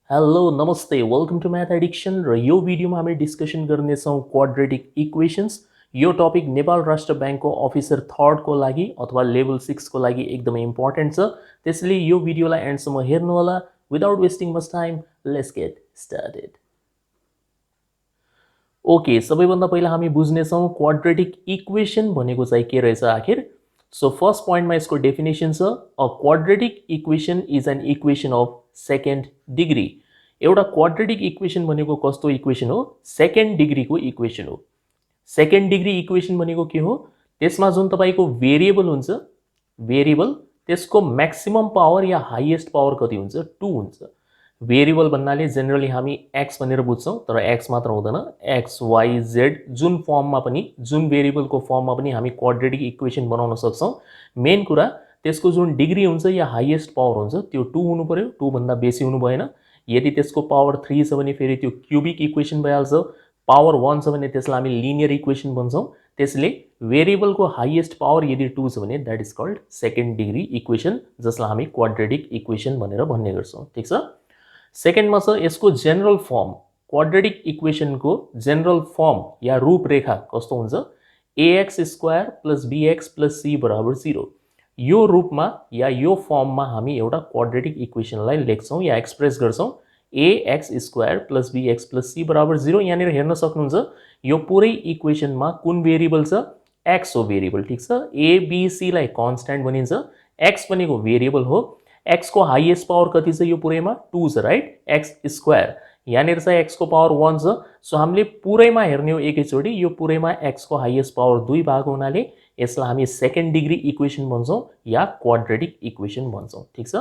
Hello नमस्ते welcome two math addiction र यो भिडियोमा हामी डिस्कसन गर्नेछौँ क्वाड्रेटिक इक्वेशन्स। यो टपिक नेपाल राष्ट्र ब्याङ्कको अफिसर 3rd को लागि अथवा लेभल 6 को लागि एकदमै इम्पोर्टेन्ट छ, त्यसैले यो भिडियोलाई एन्डसम्म हेर्नुहोला। Without wasting much time let's get started. Okay, सबैभन्दा पहिला हामी बुझ्नेछौँ क्वाड्रेटिक इक्वेसन भनेको चाहिँ के रहेछ आखिर। सो फर्स्ट पोइन्टमा यसको डेफिनेसन छ, a quadratic equation is an equation of second degree. एउटा क्वाड्रेटिक इक्वेसन भनेको कस्तो इक्वेसन हो? सेकेन्ड डिग्रीको इक्वेसन हो। सेकेन्ड डिग्री इक्वेसन भनेको के हो? त्यसमा जुन तपाईको भेरिएबल हुन्छ, भेरिएबल त्यसको म्याक्सिमम पावर या हाईएस्ट पावर कति हुन्छ? 2 हुन्छ। भेरिएबल भन्नाले जेनरली हामी एक्स भनेर बुझ्छौँ, तर एक्स मात्र हुँदैन, एक्स वाई जेड जुन फर्ममा पनि, जुन भेरिएबलको फर्ममा पनि हामी क्वाड्रेटिक इक्वेसन बनाउन सक्छौँ। मेन कुरा त्यसको जुन डिग्री हुन्छ या हाईएस्ट पावर हुन्छ त्यो 2 हुनु पर्यो, 2 भन्दा बेसी हुनु भएन। यदि त्यसको पावर 3 छ भने फेरि त्यो क्युबिक इक्वेसन भइहाल्छ, पावर 1 छ भने त्यसलाई हामी लिनियर इक्वेसन भन्छौँ। त्यसले भेरिएबलको हाईएस्ट पावर यदि 2 छ भने that is called second degree equation, जसलाई हामी क्वाड्रेटिक इक्वेसन भनेर भन्ने गर्छौँ। ठिक छ। सेकेन्डमा छ यसको जेनरल फर्म। क्वाड्रेटिक इक्वेसनको जेनरल फर्म या रूपरेखा कस्तो हुन्छ? ax square plus bx plus c बराबर 0। यो रूपमा या यो फर्ममा हामी एउटा क्वाड्रेटिक इक्वेसनलाई लेख्छौँ या एक्सप्रेस गर्छौँ। ax square plus bx plus c बराबर 0। यहाँनिर हेर्न सक्नुहुन्छ यो पुरै इक्वेसनमा कुन भेरिएबल छ? x हो भेरिएबल। ठिक छ। a b c लाई कन्स्ट्यान्ट भनिन्छ, x भनेको भेरिएबल हो। x को हाईएस्ट पावर कति छ यो पुरैमा? 2 छ, राइट? x स्क्वायर यहाँनिर चाहिँ x को पावर 1 छ। सो हामीले पुरैमा हेर्ने हो एकैचोटि, यो पुरैमा x को हाईएस्ट पावर 2 भएको हुनाले यसलाई हामी सेकेन्ड डिग्री इक्वेसन भन्छौँ या क्वाड्रेटिक इक्वेसन भन्छौँ। ठिक छ।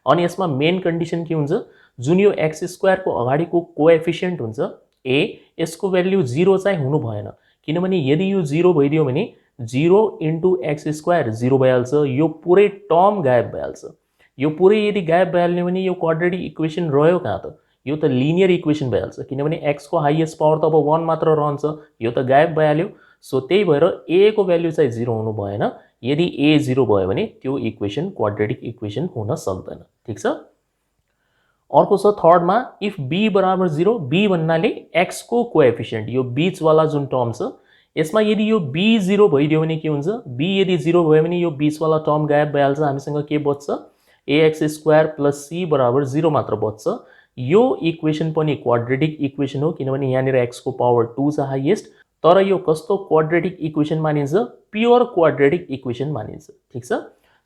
अनि यसमा मेन कन्डिसन के हुन्छ? जुन यो एक्स स्क्वायरको अगाडिको कोएफिसिएन्ट हुन्छ a, यसको भ्याल्यु 0 चाहिँ हुनु भएन, किनभने यदि यो 0 भइदियो भने 0 इन्टु एक्स स्क्वायर 0 भइहाल्छ, यो पुरै टर्म गायब भइहाल्छ। यो पुरै यदि गायब भइहाल्ने भने यो क्वाड्रेटिक इक्वेसन रह्यो कहाँ त? यो त लिनियर इक्वेसन भइहाल्छ, किनभने x को हाईएस्ट पावर त अब 1 मात्र रहन्छ, यो त गायब भइहाल्यो। सो त्यही भएर a को भ्याल्यु चाहिँ 0 हुनु भएन। यदि a 0 भयो भने त्यो इक्वेसन क्वाड्रेटिक इक्वेसन हुन सक्दैन। ठिक छ। अर्को छ थर्डमा, इफ b बराबर 0, b भन्नाले x को कोएफिसिएन्ट, यो बीचवाला जुन टर्म छ यसमा यदि यो b 0 भइदियो भने के हुन्छ? b यदि 0 भयो भने यो बीचवाला टर्म गायब भइहाल्छ, हामीसँग के बच्छ? ax स्क्वायर प्लस c बराबर 0 मात्र बच्छ। यो इक्वेसन पनि क्वाड्रेटिक इक्वेसन हो, किनभने यहाँनिर x को पावर 2 छ हाईएस्ट। तर यो कस्तो क्वाड्रेटिक इक्वेसन मानिन्छ? प्योर क्वाड्रेटिक इक्वेसन मानिन्छ। ठिक छ।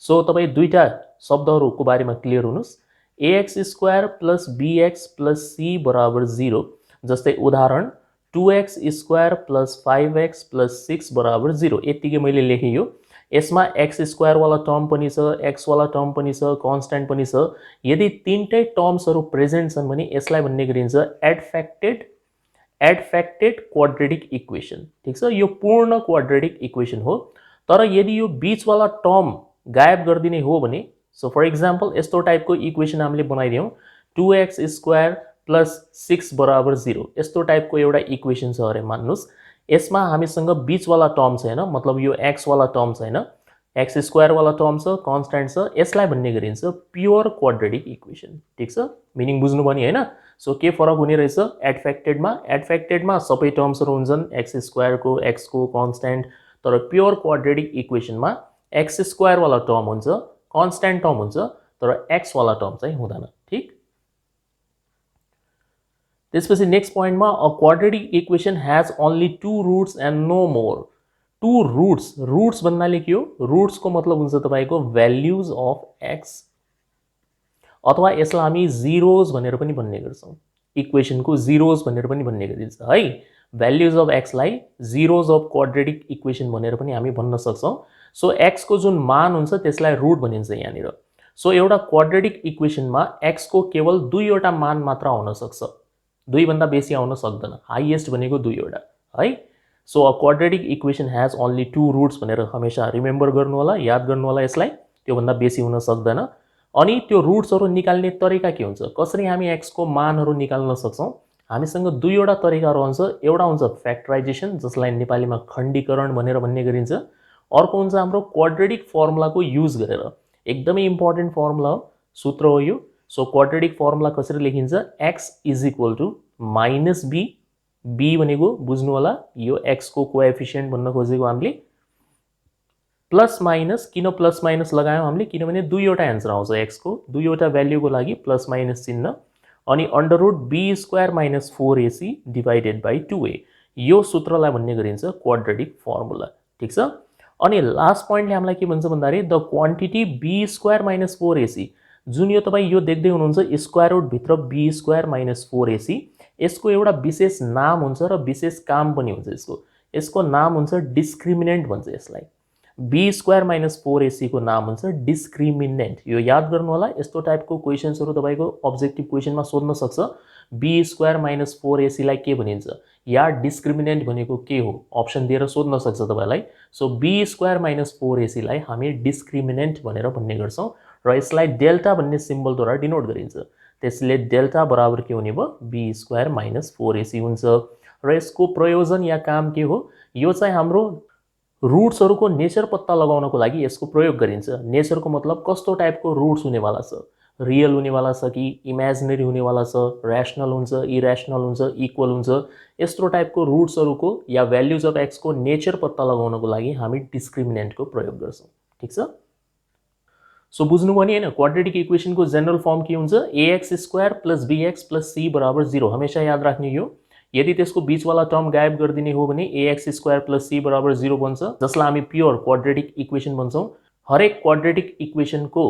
सो तपाईँ दुईटा शब्दहरूको बारेमा क्लियर हुनुहोस्। ax square plus bx plus c बराबर 0, जस्तै उदाहरण 2x square plus 5x plus 6 बराबर 0, यतिकै मैले लेखेँ यो। यसमा एक्स स्क्वायर वाला टर्म पनि छ, एक्स वाला टर्म पनि छ, कन्स्ट्यान्ट पनि छ। यदि तीनटै टर्म्सहरू प्रेजेन्ट छन् भने यसलाई भन्ने गरिन्छ एडफेक्टेड क्वाड्रेटिक इक्वेसन। ठिक छ। यो पूर्ण क्वाड्रेटिक इक्वेसन हो। तर यदि यो बीचवाला टर्म गायब गरिदिने हो भने, सो फर इक्जाम्पल यस्तो टाइपको इक्वेसन हामीले बनाइदियौँ, 2x स्क्वायर प्लस 6 बराबर 0, यस्तो टाइपको एउटा इक्वेसन छ अरे मान्नुहोस्। यसमा हामीसँग बीचवाला टर्म छैन, मतलब यो एक्स वाला टर्म छैन, एक्स स्क्वायर वाला टर्म छ, कन्स्ट्यान्ट छ, यसलाई भन्ने गरिन्छ प्योर क्वाड्रेटिक इक्वेसन। ठिक छ। मिनिङ बुझ्नु पनि होइन? सो के फरक हुने रहेछ एडफेक्टेडमा सबै टर्म्सहरू हुन्छन्, एक्स स्क्वायरको, एक्सको, कन्स्ट्यान्ट। तर प्योर क्वाड्रेटिक इक्वेसनमा एक्स स्क्वायर वाला टर्म हुन्छ, कन्स्ट्यान्ट टर्म हुन्छ, तर एक्स वाला टर्म चाहिँ हुँदैन। ठिक। त्यसपछि नेक्स्ट पोइन्टमा, a quadratic equation has only 2 roots and no more. 2 roots, roots भन्नाले के हो? रूट्सको मतलब हुन्छ तपाईको भ्याल्युज अफ एक्स, अथवा यसलाई हामी जिरोज भनेर पनि भन्ने गर्छौँ। इक्वेसनको जिरोज भनेर पनि भन्ने गरिन्छ है। भ्याल्युज अफ एक्सलाई जिरोज अफ क्वाड्रेटिक इक्वेसन भनेर पनि हामी भन्न सक्छौँ। सो एक्सको जुन मान हुन्छ त्यसलाई रुट भनिन्छ यहाँनिर। सो एउटा क्वाड्रेटिक इक्वेसनमा एक्सको केवल 2 वटा मान मात्र आउन सक्छ, 2 भन्दा बेसी आउन सक्दैन। हाईएस्ट भनेको 2 वटा है। So a quadratic equation has only 2 roots भनेर हमेशा रिमेम्बर गर्नु होला, याद गर्नु होला यसलाई, त्यो भन्दा बेसी हुन सक्दैन। अनि त्यो रूट्सहरू निकाल्ने तरिका के हुन्छ? कसरी हामी एक्स को मानहरू निकाल्न सक्छौँ? हामीसँग 2 वटा तरिका रहन्छ। एउटा हुन्छ फ्याक्टराइजेसन, जसलाई नेपालीमा खण्डीकरण भनेर भन्ने गरिन्छ। अर्को हुन्छ हाम्रो क्वाड्रेटिक फर्मुलाको युज गरेर, एकदमै इम्पोर्टेन्ट फर्मुला हो, सूत्र हो यो, सो क्वाड्रेटिक फर्मुला कसरी लेखिन्छ x is equal to minus b b भनेको बुझ्नु होला यो x को कोएफिसिएन्ट भन्न खोजेको हामीले प्लस माइनस किन प्लस माइनस लगायौं हामीले किनभने दुईवटा आन्सर आउँछ x को दुईवटा भ्यालुको लागि प्लस माइनस चिन्ह अनि under root b square minus 4ac divided by 2a यो सूत्रलाई भन्ने गरिन्छ क्वाड्रेटिक फर्मुला ठीक छ अनि लास्ट पोइन्टले हामीलाई के भन्छ भन्दाखेरि the quantity b square minus 4ac जुन यो तपाई यो देख्दै हुनुहुन्छ स्क्वायर रुट भित्र b स्क्वायर माइनस 4ac यसको एउटा विशेष नाम हुन्छ र विशेष काम पनि हुन्छ यसको नाम हुन्छ डिस्क्रिमिनेन्ट भन्छ यसलाई b स्क्वायर माइनस 4ac को नाम हुन्छ डिस्क्रिमिनेन्ट यो याद गर्नु होला यस्तो टाइपको क्वेशन्सहरु तपाईको अब्जेक्टिभ क्वेशनमा सोध्न सक्छ b स्क्वायर माइनस 4ac लाई के भनिन्छ या डिस्क्रिमिनेन्ट भनेको के हो अप्सन दिएर सोध्न सक्छ तपाईलाई so b square minus 4ac लाई हामी डिस्क्रिमिनेन्ट भनेर भन्ने गर्छौं र यसलाई डेल्टा भन्ने सिम्बलद्वारा डिनोट गरिन्छ त्यसले डेल्टा बराबर के हुने भयो b स्क्वायर माइनस 4ac हुन्छ र यसको प्रयोजन या काम के हो यो चाहिँ हाम्रो रुट्सहरुको नेचर पत्ता लगाउनको लागि यसको प्रयोग गरिन्छ नेचरको मतलब कस्तो टाइपको रुट्स हुनेवाला छ रियल हुनेवाला छ कि इमेजिनरी हुनेवाला छ रैशनल हुन्छ इरेशनल हुन्छ इक्वल हुन्छ यस्तो टाइपको रुट्सहरुको या भ्यालुज अफ x को नेचर पत्ता लगाउनको लागि हामी डिस्क्रिमिनेन्टको प्रयोग गर्छौं ठीक छ सो बुझ्नु पनि हैन क्वाड्रेटिक इक्वेसन को जनरल फर्म के हुन्छ ax square plus bx plus c बराबर 0 हमेशा याद राख्नु यो यदि त्यसको बीचवाला टर्म गायब गरिदिने हो भने ax स्क्वायर प्लस c बराबर 0 बन्छ जसलाई हामी प्योर क्वाड्रेटिक इक्वेसन भन्छौं हरेक क्वाड्रेटिक इक्वेसन को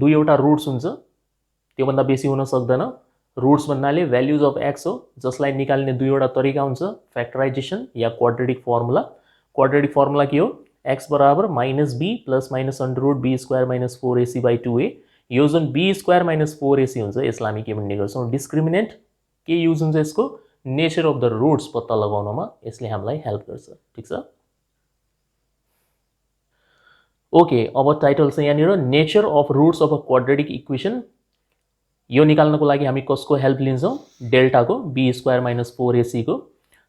दुईवटा रुट्स हुन्छ त्यो भन्दा बेसी हुन सक्दैन रुट्स भन्नाले भ्यालुज अफ x हो जसलाई निकाल्ने दुईवटा तरिका हुन्छ फ्याक्टराइजेसन या क्वाड्रेटिक फर्मुला के हो x बराबर minus b plus minus under root b square minus 4ac by 2a यो जुन b स्क्वायर माइनस 4ac हुन्छ यसलाई हामी के भन्ने गर्छौं डिस्क्रिमिनेन्ट के युज हुन्छ यसको नेचर अफ द रुट्स पत्ता लगाउनमा यसले हामीलाई हेल्प गर्छ ठीक छ ओके अब टाइटल चाहिँ यहाँनिर nature of roots of a quadratic equation यो निकाल्नको लागि हामी कसको हेल्प लिन्छौं डेल्टा को b स्क्वायर माइनस 4ac को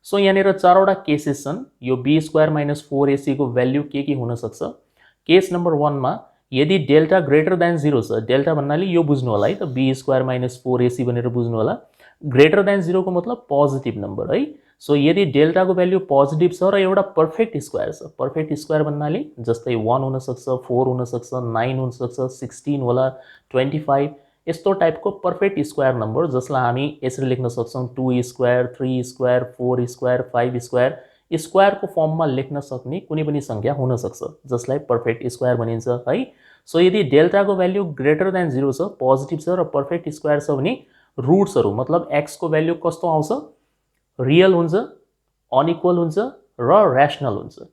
सो यहाँनिर चारवटा केसेस छन् यो b स्क्वायर माइनस 4ac को भ्यालु के हुन सक्छ केस नम्बर 1 मा यदि डेल्टा ग्रेटर देन 0 छ डेल्टा भन्नाले यो बुझ्नु होला है त b स्क्वायर माइनस 4ac भनेर बुझ्नु होला ग्रेटर देन 0 को मतलब पोजिटिभ नम्बर है सो यदि डेल्टा को भ्यालु पोजिटिभ छ र एउटा पर्फेक्ट स्क्वायर छ पर्फेक्ट स्क्वायर भन्नाले जस्तै 1 हुन सक्छ 4 हुन सक्छ 9 हुन सक्छ 16 होला 25 यस्तो टाइपको पर्फेक्ट स्क्वायर नम्बर जसलाई हामी यसरी लेख्न सक्छौं 2 square 3 square 4 square 5 square square को फर्ममा लेख्न सक्ने कुनै पनि संख्या हुन सक्छ जसलाई पर्फेक्ट स्क्वायर भनिन्छ है सो यदि डेल्टा को भ्यालु ग्रेटर देन 0 छ पोजिटिभ छ र पर्फेक्ट स्क्वायर छ भने रुट्सहरु मतलब x को भ्यालु कस्तो आउँछ रियल हुन्छ अनइक्वल हुन्छ र रैशनल हुन्छ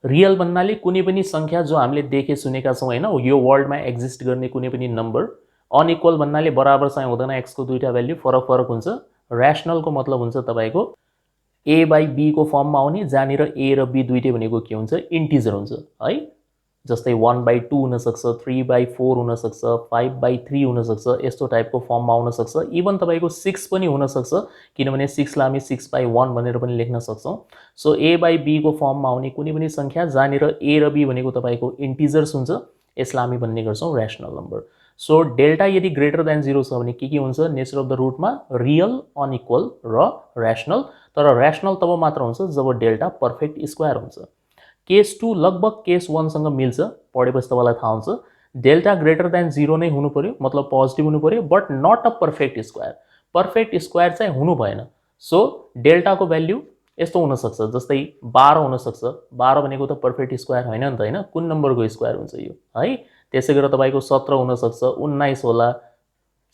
रियल भन्नाले कुनै पनि संख्या जो हामीले देखे सुनेका छौं हैन यो वर्ल्डमा एक्जिस्ट गर्ने कुनै पनि नम्बर अनइक्वल भन्नाले बराबर चाहिँ हुँदैन x को दुईटा भ्यालु फरक हुन्छ रैशनल को मतलब हुन्छ तपाईको a बाई b को फर्ममा आउने जहाँनिर a र b दुईटै भनेको के हुन्छ इन्टिजर हुन्छ है जस्तै 1/2 हुन सक्छ 3/4 हुन सक्छ 5/3 हुन सक्छ यस्तो टाइपको फर्ममा आउन सक्छ इभन तपाईको 6 पनि हुन सक्छ किनभने 6 लाई हामी 6/1 भनेर पनि लेख्न सक्छौं सो a बाई b को फर्ममा आउने कुनै पनि संख्या जहाँनिर a र b भनेको तपाईको इन्टिजर्स हुन्छ यसलाई हामी भन्ने गर्छौं रैशनल नम्बर सो डेल्टा यदि ग्रेटर देन 0 छ भने के हुन्छ नेचर अफ द रुटमा रियल अनइक्वल र रैशनल तर रैशनल तब मात्र हुन्छ जब डेल्टा पर्फेक्ट स्क्वायर हुन्छ केस 2 लगभग केस 1 सँग मिल्छ पढेपछि तपाईलाई थाहा हुन्छ डेल्टा ग्रेटर देन 0 नै हुनु पर्यो मतलब पोजिटिभ हुनु पर्यो but not a perfect square चाहिँ हुनु भएन सो डेल्टा को भ्यालु यस्तो हुन सक्छ जस्तै 12 हुन सक्छ 12 भनेको त पर्फेक्ट स्क्वायर हैन नि त हैन कुन नम्बरको स्क्वायर हुन्छ यो है त्यसैगरी तपाईको 17 हुन सक्छ 19 होला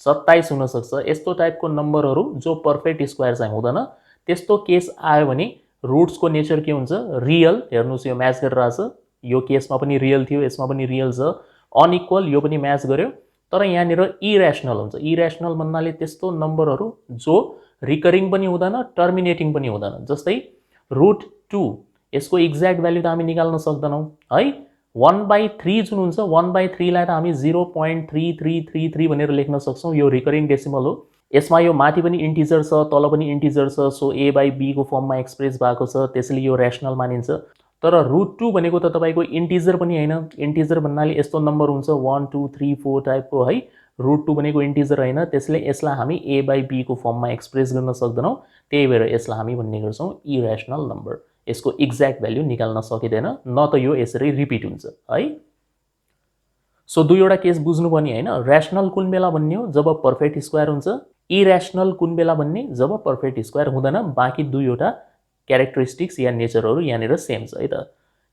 27 हुन सक्छ यस्तो टाइपको नम्बरहरु जो पर्फेक्ट स्क्वायर चाहिँ हुँदैन त्यस्तो केस आयो भने रुट्स को नेचर के हुन्छ रियल हेर्नुस् यो म्याच गरिरहेछ यो केसमा पनि रियल थियो यसमा पनि रियल छ अनइक्वल यो पनि म्याच गर्यो तर यहाँनिर इरेशनल हुन्छ इरेशनल भन्नाले त्यस्तो नम्बरहरु जो रिकरिङ पनि हुँदैन टर्मिनेटिङ पनि हुँदैन जस्तै √2 यसको एक्ज्याक्ट भ्यालु त हामी निकाल्न सक्दैनौं है 1/3 जुन हुन्छ 1/3 लाई त हामी 0.3333 भनेर लेख्न सक्छौं यो रिकरिङ डेसिमल हो यसमा यो माथि पनि इन्टिजर छ तल पनि इन्टिजर छ सो a बाई b को फर्ममा एक्सप्रेस भएको छ त्यसैले यो रैशनल मानिन्छ तर √2 भनेको त तपाईको इन्टिजर पनि हैन। इन्टिजर भन्नाले यस्तो नम्बर हुन्छ 1 2 3 4 टाइपको है। √2 भनेको इन्टिजर हैन, त्यसले यसलाई हामी a/b को फर्ममा एक्सप्रेस गर्न सक्दैनौं, त्यही भएर यसलाई हामी भन्ने गर्छौं इरेशनल नम्बर। यसको एक्ज्याक्ट भ्यालु निकाल्न सकिदैन, न त यो यसरी रिपिट हुन्छ है। सो दुईवटा केस बुझ्नु पनि हैन। र्याशनल कुन बेला भन्ने हो, जब पर्फेक्ट स्क्वायर हुन्छ। इरेशनल कुन बेला भन्ने, जब पर्फेक्ट स्क्वायर हुँदैन। बाँकी दुईवटा क्यारेक्टरिस्टिक्स या नेचरहरू यहाँनिर सेम छ है त।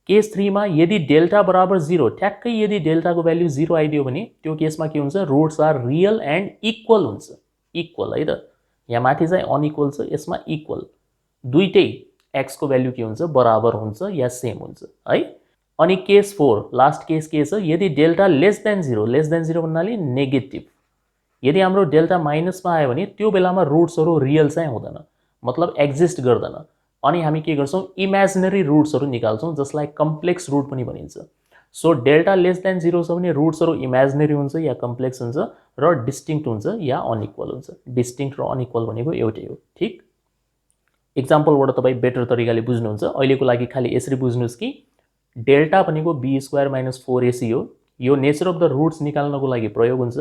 केस 3 मा यदि डेल्टा बराबर 0, ठ्याक्कै यदि डेल्टा को भ्यालु 0 आइदियो भने त्यो केसमा के हुन्छ, roots are real and equal हुन्छ। इक्वल है त, यहाँ माथि चाहिँ अनइक्वल छ, यसमा इक्वल। दुईटै x को भ्यालु के हुन्छ, बराबर हुन्छ या सेम हुन्छ है। अनि केस 4 लास्ट केस के छ, यदि delta less than 0, less than 0 भन्नाले नेगेटिभ। यदि हाम्रो डेल्टा माइनसमा आयो भने त्यो बेलामा रूट्सहरू रियल चाहिँ हुँदैन, मतलब एक्जिस्ट गर्दैन। अनि हामी के गर्छौं, इमेजिनरी रूट्सहरू निकाल्छौं, जसलाई कम्प्लेक्स रूट पनि भनिन्छ। सो डेल्टा लेस देन 0 छ भने रूट्सहरू इमेजिनरी हुन्छ या कम्प्लेक्स हुन्छ र डिस्टिंक्ट हुन्छ या अनइक्वल हुन्छ। डिस्टिंक्ट र अनइक्वल भनेको एउटै हो, ठीक। एक्जाम्पलबाट तपाई बेटर तरिकाले बुझ्नुहुन्छ। अहिलेको लागि खाली यसरी बुझ्नुस् कि डेल्टा भनेको b² - 4ac हो। यो नेचर अफ द रूट्स निकाल्नको लागि प्रयोग हुन्छ।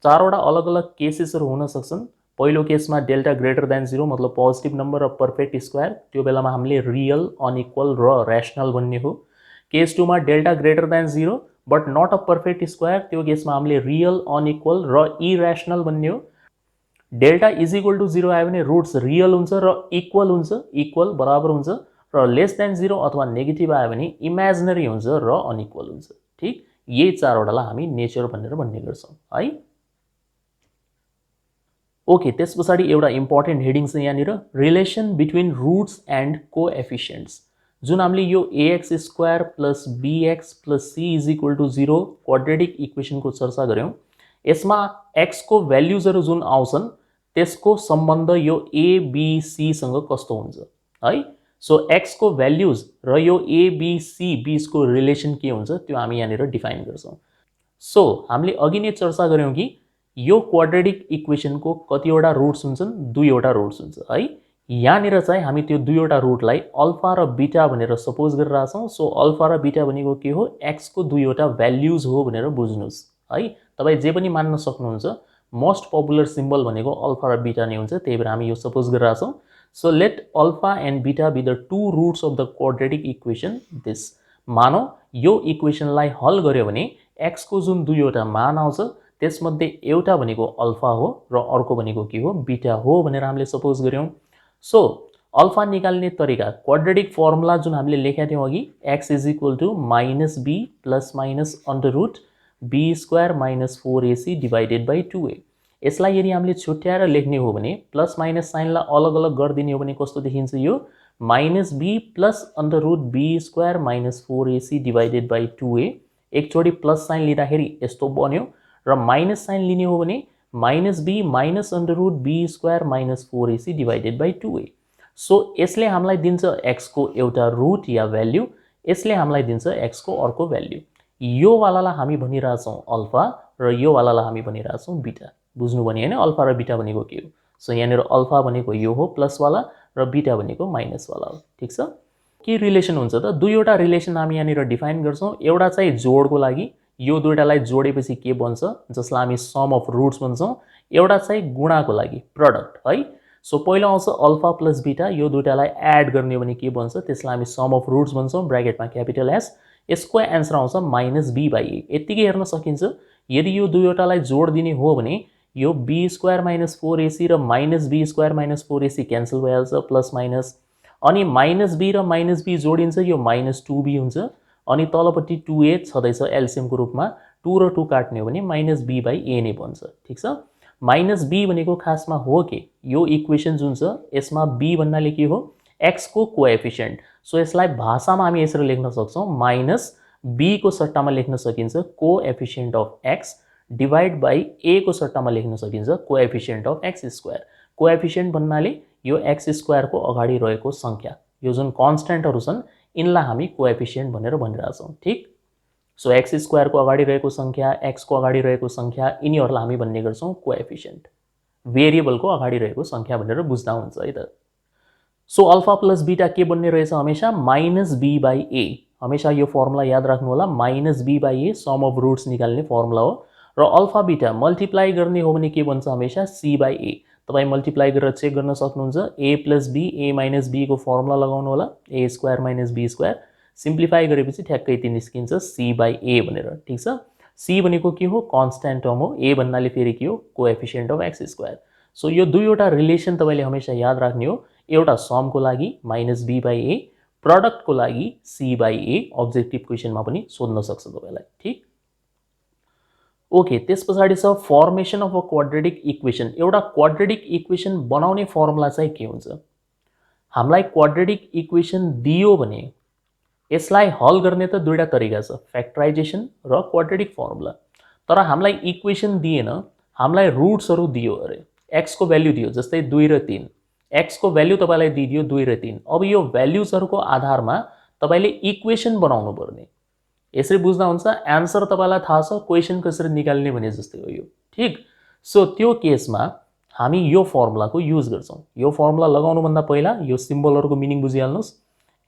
चारवटा अलग अलग केसेसहरू हुन सक्छन्। पहिलो केसमा डेल्टा ग्रेटर देन 0 मतलब पोजिटिभ नम्बर र पर्फेक्ट स्क्वायर, त्यो बेलामा हामीले रियल, अनइक्वल र र्याशनल भन्ने हो। केस 2 मा delta greater than 0 but not a perfect square, त्यो केसमा हामीले रियल, अनइक्वल र इरेशनल भन्ने हो। डेल्टा इज इक्वल टु 0 आयो भने रूट्स रियल हुन्छ र इक्वल हुन्छ, इक्वल बराबर हुन्छ, र लेस देन 0 अथवा नेगेटिभ आयो भने इमेजिनरी हुन्छ र अनइक्वल हुन्छ, ठीक। यही चारवटालाई हामी नेचर भनेर भन्ने गर्छौं है। ओके, त्यस पछाडि एउटा इम्पोर्टेन्ट हेडिङ छ यहाँनिर, relation between roots and coefficients. जुन हामीले यो ax² + bx + c = 0 क्वाड्रेटिक इक्वेसनको चर्चा गर्यौं। यसमा x को भ्यालुजहरू जुन आउँछन् त्यसको सम्बन्ध यो a b c सँग कस्तो हुन्छ है। सो x को भ्यालुज र यो a b c बीचको रिलेसन के हुन्छ त्यो हामी यहाँनिर डिफाइन गर्छौं। सो हामीले अघि नै चर्चा गर्यौं कि यो क्वाड्रेटिक इक्वेसनको कतिवटा रूट्स हुन्छन्, दुईवटा रूट्स हुन्छ है। यहाँनिर चाहिँ हामी त्यो दुईवटा रूटलाई अल्फा र बीटा भनेर सपोज गरिरहेका छौं। सो अल्फा र बीटा भनेको के हो, x को दुईवटा भ्यालुज हो भनेर बुझ्नुस् है। तपाई जे पनि मान्न सक्नुहुन्छ। मोस्ट पपुलर सिम्बल भनेको अल्फा र बीटा नै हुन्छ, त्यही भएर हामी यो सपोज गरिरहेका छौं। So let alpha and beta be the two roots of the quadratic equation this. मानौ यो इक्वेसनलाई हल गर्यो भने x को जुन दुईवटा मान आउँछ त्यसमध्ये एउटा भनेको अल्फा हो र अर्को भनेको के हो, बीटा हो भनेर हामीले सपोज गर्यौं। सो अल्फा निकाल्ने तरिका, क्वाड्रेटिक फर्मुला जुन हामीले लेखेका थियौं अघि, x = -b ± √b² - 4ac / 2a। यसलाई यदि हामीले छुट्याएर लेख्ने हो भने प्लस माइनस साइनलाई अलग अलग गरिदिने हो भने कस्तो देखिन्छ यो, -b + √b² - 4ac / 2a। एकचोटि प्लस साइन लिँदाखेरि यस्तो बन्यो र माइनस साइन लिने हो भने -b - √b² - 4ac / 2a। So यसले हामीलाई दिन्छ x को एउटा रूट या भ्यालु, यसले हामीलाई दिन्छ x को अर्को भ्यालु। यो वालालाई हामी भनिरहेछौं अल्फा र यो वालालाई हामी भनिरहेछौं बीटा। बुझ्नु भने हैन अल्फा र बीटा भनेको के हो। सो यहाँनिर अल्फा भनेको यो हो प्लस वाला र बीटा भनेको माइनस वाला हो, ठीक छ। के रिलेसन हुन्छ त, दुईवटा रिलेसन हामी यहाँनिर डिफाइन गर्छौं। एउटा चाहिँ जोडको लागि, यो दुईटालाई जोडेपछि के बन्छ जसलाई हामी सम अफ रूट्स भन्छौं। एउटा चाहिँ गुणाको लागि, प्रडक्ट है। सो पहिलो आउँछ अल्फा प्लस बीटा, यो दुईटालाई एड गर्ने हो भने के बन्छ त्यसलाई हामी सम अफ रूट्स भन्छौं, ब्र्याकेटमा क्यापिटल S। यसको एन्सर आउँछ -b/a। यतिकै हेर्न सकिन्छ। यदि यो दुईवटालाई जोड दिने हो भने यो b² - 4ac र -b² - 4ac क्यान्सल भइहाल्छ, प्लस माइनस। अनि -b र -b जोडिन्छ, यो -2b हुन्छ। अनि तलपट्टि 2a छदैछ एलसीएम को रूपमा, 2 र 2 काट्ने हो भने -b/a नै बन्छ, ठीक छ। -b भनेको खासमा हो के, यो इक्वेसन जुन छ यसमा b भन्नाले के हो, x को कोएफिसिएन्ट। सो यसलाई भाषामा हामी यसरी लेख्न सक्छौं, -b को सट्टामा लेख्न सकिन्छ coefficient of x divide by a को सट्टामा लेख्न सकिन्छ कोएफिसिएन्ट अफ x²। कोएफिसिएन्ट भन्नाले यो x² को अगाडि रहेको संख्या, यो जुन कन्स्टेन्टहरु छन् इनलाई हामी कोएफिसिएन्ट भनेर भनिरहेछौं, ठीक। सो x² को अगाडि रहेको संख्या, x को अगाडि रहेको संख्या, यिनीहरुलाई हामी भन्ने गर्छौं कोएफिसिएन्ट। भेरिएबलको अगाडि रहेको संख्या भनेर बुझ्दा हुन्छ है त। सो अल्फा प्लस बीटा के बन्ने रहेछ हमेशा माइनस बी बाई ए। हमेशा यो फर्मुला याद राख्नु होला, minus b by a sum of roots निकाल्ने फर्मुला हो। र अल्फा बीटा मल्टिप्लाई गर्ने हो भने के बन्छ हमेशा सी बाई ए। तपाईँ मल्टिप्लाई गरेर चेक गर्न सक्नुहुन्छ। A plus B, A minus B को फर्मुला लगाउनु होला, A square minus B square. Simplify गरेपछि ठ्याक्कै यति निस्किन्छ सी बाई ए भनेर। ठिक छ, सी भनेको के हो, कन्स्ट्यान्ट टर्म हो। ए भन्नाले फेरि के हो, coefficient of x square. So यो दुईवटा रिलेसन तपाईँले हमेशा याद राख्ने हो। एउटा समको लागि माइनस बी बाई ए, प्रडक्टको लागि सी बाई ए। अब्जेक्टिभ क्वेसनमा पनि सोध्न सक्छ तपाईँलाई। ठिक, ओके। त्यस पछाडि छ formation of a quadratic equation. एउटा क्वाड्रेटिक इक्वेसन बनाउने फर्मुला चाहिँ के हुन्छ? हामीलाई क्वाड्रेटिक इक्वेसन दियो भने यसलाई हल गर्ने त दुईटा तरिका छ, फ्याक्टराइजेसन र क्वाड्रेटिक फर्मुला। तर हामीलाई इक्वेसन दिएन, हामीलाई रुट्सहरू दियो अरे, एक्स को भ्याल्यु दियो, जस्तै 2 र 3। एक्स को भ्याल्यु तपाईँलाई दिदियो 2 र 3। अब यो भ्याल्युजहरूको आधारमा तपाईँले इक्वेसन बनाउनु पर्ने। यसरी बुझ्दा हुन्छ, एन्सर तपाईँलाई थाहा छ, क्वेसन कसरी निकाल्ने भने जस्तै हो यो। ठिक, सो त्यो केसमा हामी यो फर्मुलाको युज गर्छौँ। यो फर्मुला लगाउनुभन्दा पहिला यो सिम्बलहरूको मिनिङ बुझिहाल्नुहोस्।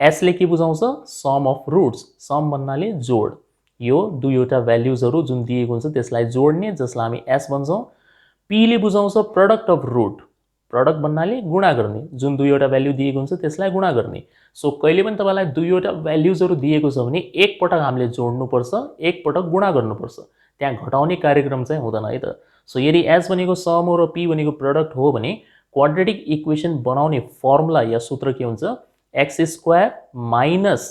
एसले के बुझाउँछ, सम अफ रुट्स। सम भन्नाले जोड। यो दुईवटा भ्याल्युजहरू जुन दिएको हुन्छ त्यसलाई जोड्ने, जसलाई हामी एस भन्छौँ। पीले बुझाउँछ प्रडक्ट अफ रुट। प्रडक्ट भन्नाले गुणा गर्ने, जुन दुईवटा भ्याल्यु दिएको हुन्छ त्यसलाई गुणा गर्ने। सो कहिले पनि तपाईँलाई दुईवटा भ्याल्युजहरू दिएको छ भने एकपटक हामीले जोड्नुपर्छ, एकपटक गुणा गर्नुपर्छ। त्यहाँ घटाउने कार्यक्रम चाहिँ हुँदैन है त। सो यदि एस भनेको सम हो र पी भनेको प्रडक्ट हो भने क्वाड्रेटिक इक्वेसन बनाउने फर्मुला या सूत्र के हुन्छ, x square minus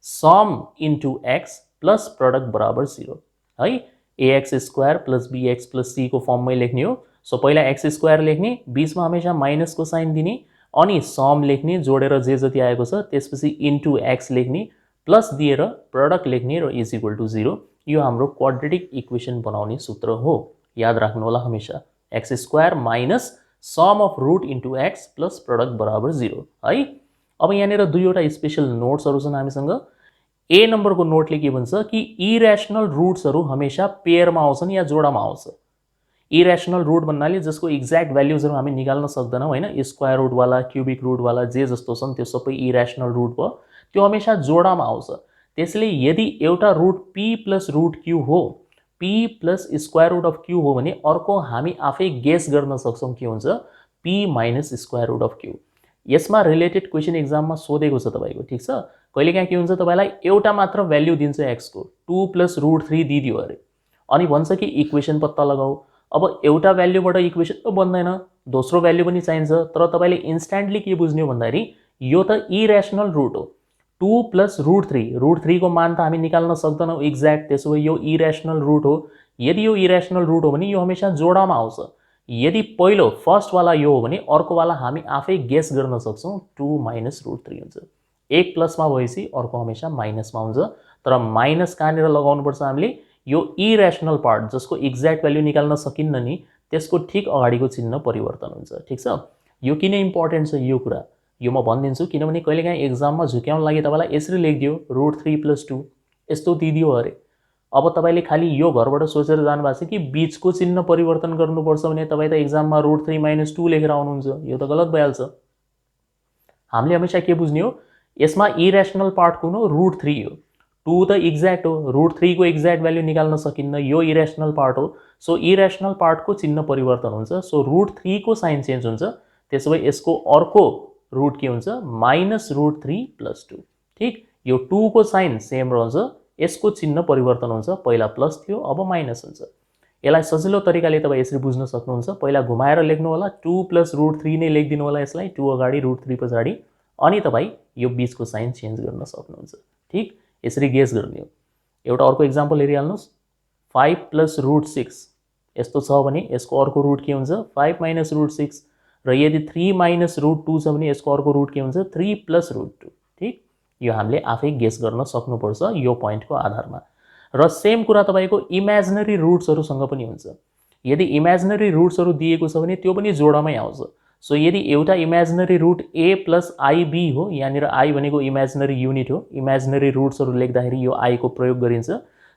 sum into x plus product बराबर 0 है। X square plus bx plus c को फर्ममै लेख्ने हो। सो पहिला एक्स स्क्वायर लेख्ने, बीचमा हमेशा माइनसको साइन दिने, अनि सम लेख्ने, जोडेर जे जति आएको छ, त्यसपछि इन्टु एक्स लेख्ने, प्लस दिएर प्रडक्ट लेख्ने र इज इक्वल टु 0। यो हाम्रो क्वाड्रेटिक इक्वेसन बनाउने सूत्र हो। याद राख्नु होला हमेशा, x square minus sum of root into x plus product बराबर 0 है। अब यहाँनिर दुईवटा स्पेशल नोट्सहरू छन् हामीसँग। ए नम्बरको नोटले के भन्छ कि इरेसनल रुट्सहरू हमेशा पेयरमा आउँछन् या जोडामा आउँछ। इरेसनल रुट भन्नाले जसको एक्ज्याक्ट भ्याल्युजहरू हामी निकाल्न सक्दैनौँ होइन, स्क्वायर रुटवाला, क्युबिक रुटवाला जे जस्तो छन् त्यो सबै इरेसनल रुट भयो। त्यो हमेसा जोडामा आउँछ। त्यसले यदि एउटा root P plus root Q हो, P plus square root of Q हो भने अर्को हामी आफै गेस गर्न सक्छौँ के हुन्छ, p minus square root of q. यसमा रिलेटेड क्वेसन एक्जाममा सोधेको छ तपाईँको। ठिक छ, कहिलेकाहीँ के हुन्छ, तपाईँलाई एउटा मात्र भ्याल्यु दिन्छ एक्सको, 2 प्लस रुट 3 दिदियो अरे, अनि भन्छ कि इक्वेसन पत्ता लगाऊ। अब एउटा भ्याल्युबाट इक्वेसन त बन्दैन, दोस्रो भ्याल्यु पनि चाहिन्छ। तर तपाईँले इन्स्ट्यान्टली के बुझ्ने हो भन्दाखेरि यो त इरेसनल रुट हो। 2 प्लस रुट 3, रुट 3 को मान त हामी निकाल्न सक्दैनौँ एक्ज्याक्ट, त्यसो भए यो इरेसनल रुट हो। यदि यो इरेसनल रुट हो भने यो हमेसा जोडामा आउँछ। यदि पहिलो फर्स्टवाला यो हो भने अर्कोवाला हामी आफै गेस गर्न सक्छौँ, 2 माइनस रुट 3 हुन्छ। एक प्लसमा भएपछि अर्को हमेसा माइनसमा हुन्छ। तर माइनस कहाँनिर लगाउनुपर्छ हामीले, यो इरेसनल पार्ट जसको एक्ज्याक्ट भ्याल्यु निकाल्न सकिन्न नि, त्यसको ठिक अगाडिको चिन्ह परिवर्तन हुन्छ। ठिक छ, यो किन इम्पोर्टेन्ट छ यो कुरा, यो म भनिदिन्छु। किनभने कहिलेकाहीँ एक्जाममा झुक्याउन लागि तपाईँलाई यसरी लेखिदियो, रुट 3 प्लस 2 यस्तो दिदियो अरे। अब तपाईँले खालि यो घरबाट सोचेर जानुभएको छ कि बीचको चिन्ह परिवर्तन गर्नुपर्छ भने तपाईँ त एक्जाममा रुट 3 माइनस 2 लेखेर आउनुहुन्छ, यो त गलत भइहाल्छ। हामीले हमेसा के बुझ्ने हो, यसमा इरेसनल पार्ट कुन हो, रुट 3 हो। 2 त एक्ज्याक्ट हो, रुट 3 को एक्ज्याक्ट भ्याल्यु निकाल्न सकिन्न, यो इरेसनल पार्ट हो। सो इरेसनल पार्टको चिन्ह परिवर्तन हुन्छ। सो रुट 3 को साइन चेन्ज हुन्छ। त्यसो भए यसको अर्को रुट के हुन्छ, माइनस रुट 3 प्लस 2। ठिक, यो 2 को साइन सेम रहन्छ, यसको चिन्ह परिवर्तन हुन्छ। पहिला प्लस थियो, अब माइनस हुन्छ। यसलाई सजिलो तरिकाले तपाईँ यसरी बुझ्न सक्नुहुन्छ। पहिला घुमाएर लेख्नु होला, 2 प्लस रुट 3 नै लेखिदिनु होला यसलाई, 2 अगाडि रुट 3 पछाडि, अनि तपाईँ यो बीचको साइन चेन्ज गर्न सक्नुहुन्छ। ठिक, यसरी गेस गर्ने हो। एउटा अर्को इक्जाम्पल हेरिहाल्नुहोस्, 5 प्लस रुट 6 यस्तो छ भने यसको अर्को रुट के हुन्छ, 5 माइनस रुट 6। र यदि 3 माइनस रुट 2 छ भने यसको अर्को रुट के हुन्छ, 3 प्लस रुट 2। ठिक, यो हामीले आफै गेस गर्न सक्नुपर्छ यो पोइन्टको आधारमा। र सेम कुरा तपाईँको इमेजिनरी रुट्सहरूसँग पनि हुन्छ। यदि इमेजिनरी रुट्सहरू दिएको छ भने त्यो पनि जोडामै आउँछ। सो यदि एउटा imaginary root a plus i b हो, यहाँनिर आई भनेको इमेजिनरी युनिट हो, इमेजिनरी रुट्सहरू लेख्दाखेरि यो आई को प्रयोग गरिन्छ।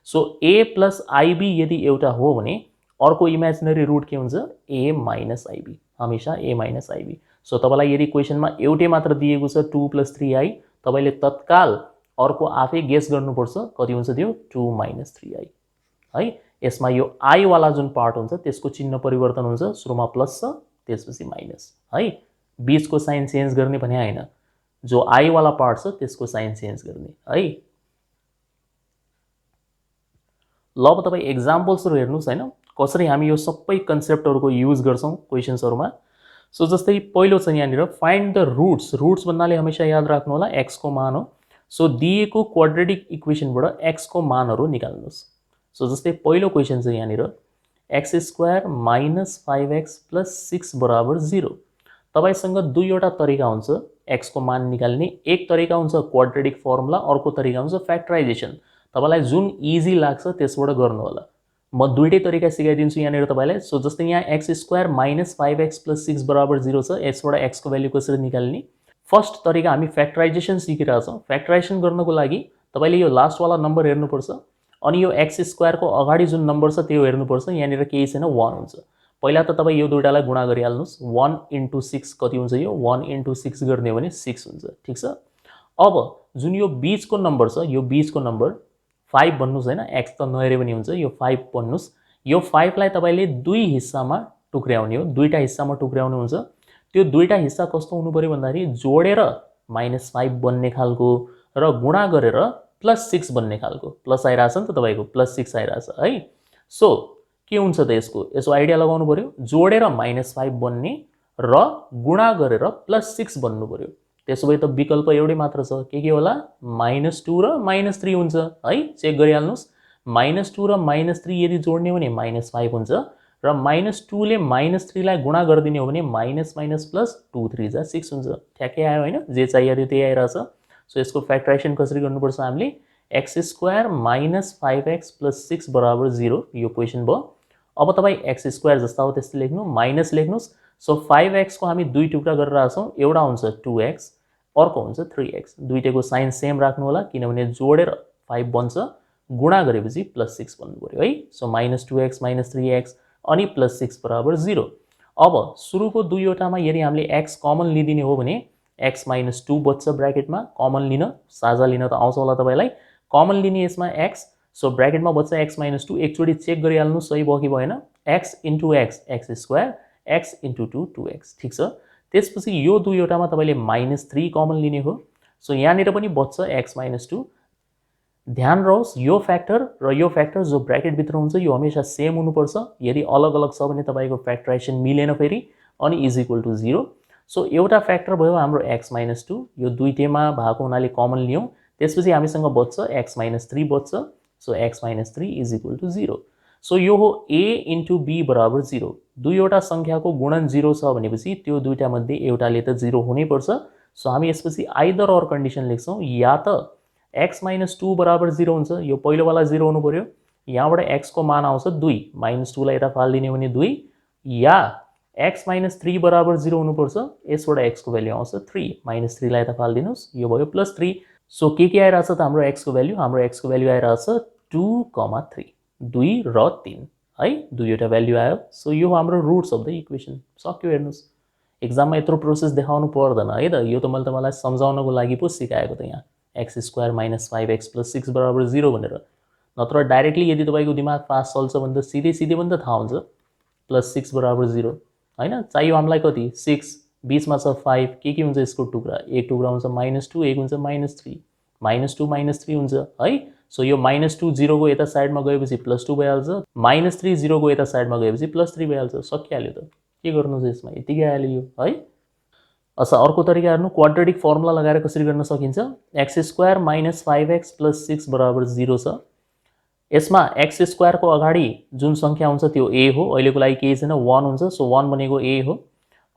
सो ए प्लस आईबी यदि एउटा हो भने अर्को इमेजिनरी रुट के हुन्छ, ए माइनस आईबी, हमेसा ए माइनस आईबी। सो तपाईलाई यदि क्वेसनमा एउटै मात्र दिएको छ 2 + 3i तपाईले तत्काल अर्को आफै गेस गर्नुपर्छ कति हुन्छ त्यो 2 - 3i है। यसमा यो i वाला जुन पार्ट हुन्छ त्यसको चिन्ह परिवर्तन हुन्छ, सुरुमा प्लस छ त्यसपछि माइनस है। बीचको साइन चेन्ज गर्ने भने हैन, जो i वाला पार्ट छ त्यसको साइन चेन्ज गर्ने है। ल अब तपाई एक्जाम्पल्सहरु हेर्नुस् हैन, कसरी हामी यो सबै कन्सेप्टहरुको युज गर्छौं क्वेशन्सहरुमा। सो जस्तै पहिलो छ यहाँनिर फाइन्ड द रुट्स। रुट्स भन्नाले हमेशा याद राख्नु होला x को मान हो। सो दिएको क्वाड्रेटिक इक्वेसनबाट x को मानहरु निकाल्नुस्। सो जस्तै पहिलो क्वेशन छ यहाँनिर x² - 5x + 6 = 0। तपाईसँग दुईवटा तरिका हुन्छ x को मान निकाल्ने। एक तरिका हुन्छ क्वाड्रेटिक फर्मुला, अर्को तरिका हुन्छ फ्याक्टराइजेसन। तपाईलाई जुन इजी लाग्छ त्यसबाट गर्नु होला। म दुईटै तरिका सिकाइदिन्छु यहाँनिर तपाईलाई। सो जस्तै यहाँ x² - 5x + 6 = 0 छ, यसबाट x को भ्यालु कसरी निकाल्ने। फर्स्ट तरिका हामी फ्याक्टराइजेसन सिकिरहेका छौं। फ्याक्टराइजेसन गर्नको लागि तपाईले यो लास्ट वाला नम्बर हेर्नुपर्छ अनि यो x² को अगाडि जुन नम्बर छ त्यो हेर्नुपर्छ। यहाँनिर केही छैन 1 हुन्छ। पहिला त तपाई यो दुईटालाई गुणा गरिहाल्नुस्। 1 * 6 कति हुन्छ यो 1 * 6 गर्ने हो भने 6 हुन्छ, ठीक छ। अब जुन यो बीचको नम्बर छ, यो बीचको नम्बर 5 भन्नुस् हैन, x त नहेरे पनि हुन्छ, यो 5 भन्नुस्। यो 5 लाई तपाईले दुई हिस्सामा टुक्र्याउने हो, दुईटा हिस्सामा टुक्र्याउनु हुन्छ। त्यो दुईटा हिस्सा कस्तो हुनु पर्यो भन्दाखेरि जोडेर -5 बन्ने खालको र गुणा गरेर +6 बन्ने खालको। प्लस आइराछ नि त तपाईको +6 आइराछ है। सो के हुन्छ त यसो आइडिया लगाउनु पर्यो। जोडेर -5 बन्ने र गुणा गरेर +6 बन्नु पर्यो। त्यसो भए त विकल्प एउटै मात्र छ, के होला -2 र -3 हुन्छ है। चेक गरिहाल्नुस्। -2 र -3 यदि जोड्ने हो भने -5 हुन्छ र -2 ले -3 लाई गुणा गरिदिने हो भने -2 3 जा 6 हुन्छ। ठ्याक्कै आयो हैन, जे चाहियो त्यो त्यही आइराछ। सो यसको फ्याक्टराइजेसन कसरी गर्नुपर्छ हामीले x² - 5x + 6 = 0 यो क्वेशन भयो। अब तपाई x² जस्ता हो त्यस्तै लेख्नु, माइनस लेख्नुस्। सो 5x को हामी दुई टुक्रा गरिरहेका छौं, एउटा हुन्छ 2x अर्को हुन्छ 3x। दुईटैको साइन सेम राख्नु होला किनभने जोडेर 5 बन्छ, गुणा गरेपछि +6 बन्नु पर्यो है। सो -2x - 3x अनि +6 = 0। अब सुरुको दुईवटामा यदि हामीले x कमन लिदिने हो भने x - 2 बच्छ ब्र्याकेटमा। कमन लिन साझा लिन त आउँछ होला तपाईलाई। कमन लिने यसमा x, सो ब्र्याकेटमा बच्छ x - 2। एकचोटी चेक गरिहाल्नु सही भयो कि भएन। x * x x², x * 2 2x, ठीक छ। त्यसपछि यो दुईवटामा तपाईले -3 कमन लिने हो। सो यहाँनिर पनि बच्छ x - 2। ध्यान रहोस् यो फ्याक्टर र यो फ्याक्टर जो ब्र्याकेट भित्र हुन्छ यो हमेशा सेम हुनुपर्छ। यदि अलग अलग छ भने तपाईको फ्याक्टराइजेसन मिलेन फेरि अनि = 0। सो एउटा फ्याक्टर भयो हाम्रो x - 2, यो दुईटैमा भएको हुनाले कमन लियौं। त्यसपछि हामीसँग बच्छ x - 3 बच्छ। So x - 3 = 0। सो यो हो a * b = 0। दुईवटा संख्याको गुणन 0 छ भनेपछि त्यो दुईटा मध्ये एउटाले त 0 हुनै पर्छ। सो हामी यसपछि आइदर अर कन्डिसन लेख्छौं, या त x - 2 = 0 हुन्छ, यो पहिलो वाला 0 हुनु पर्यो। यहाँबाट x को मान आउँछ 2, -2 लाई यता फाल्दिने हो भने 2, या x - 3 = 0 हुनु पर्छ। यसबाट x को भ्यालु आउँछ 3, -3 लाई यता फाल्दिनुस्, यो भयो +3। सो के आइराछ त हाम्रो x को भ्यालु, हाम्रो x को भ्यालु आइराछ 2, 3, 2 र 3 है। दुईवटा भ्यालु आयो। सो यो हाम्रो रुट्स अफ द इक्वेसन सक्यो। हेर्नुस् एक्जाममा यत्रो प्रोसेस देखाउनु पर्दैन है त, यो त मैले तपाईलाई सम्झाउनको लागि पो सिकाएको त यहाँ x² - 5x + 6 = 0 भनेर। नत्र डाइरेक्टली यदि तपाईको दिमाग फास्ट चल्छ भने त सिधै पनि त थाहा हुन्छ +6 = 0 हैन। चाहियो हामीलाई कति 6, बीचमा छ 5, के हुन्छ यसको टुक्रा, एक टुक्रा हुन्छ -2, एक हुन्छ -3, -2 - 3 हुन्छ है। सो यो -2 0 को यता साइडमा गएपछि +2 भइहाल्छ, -3 0 को यता साइडमा गएपछि +3 भइहाल्छ। सकिहाल्यो त, के गर्नु छ यसमा, यतिकै आइहाल्यो यो है। अच्छा अर्को तरिका हेर्नु, क्वाड्रेटिक फर्मुला लगाएर कसरी गर्न सकिन्छ। x² - 5x + 6 = 0 छ। यसमा x² को अगाडि जुन संख्या हुन्छ त्यो a हो, अहिलेको लागि केही छैन 1 हुन्छ। सो 1 भनेको a हो।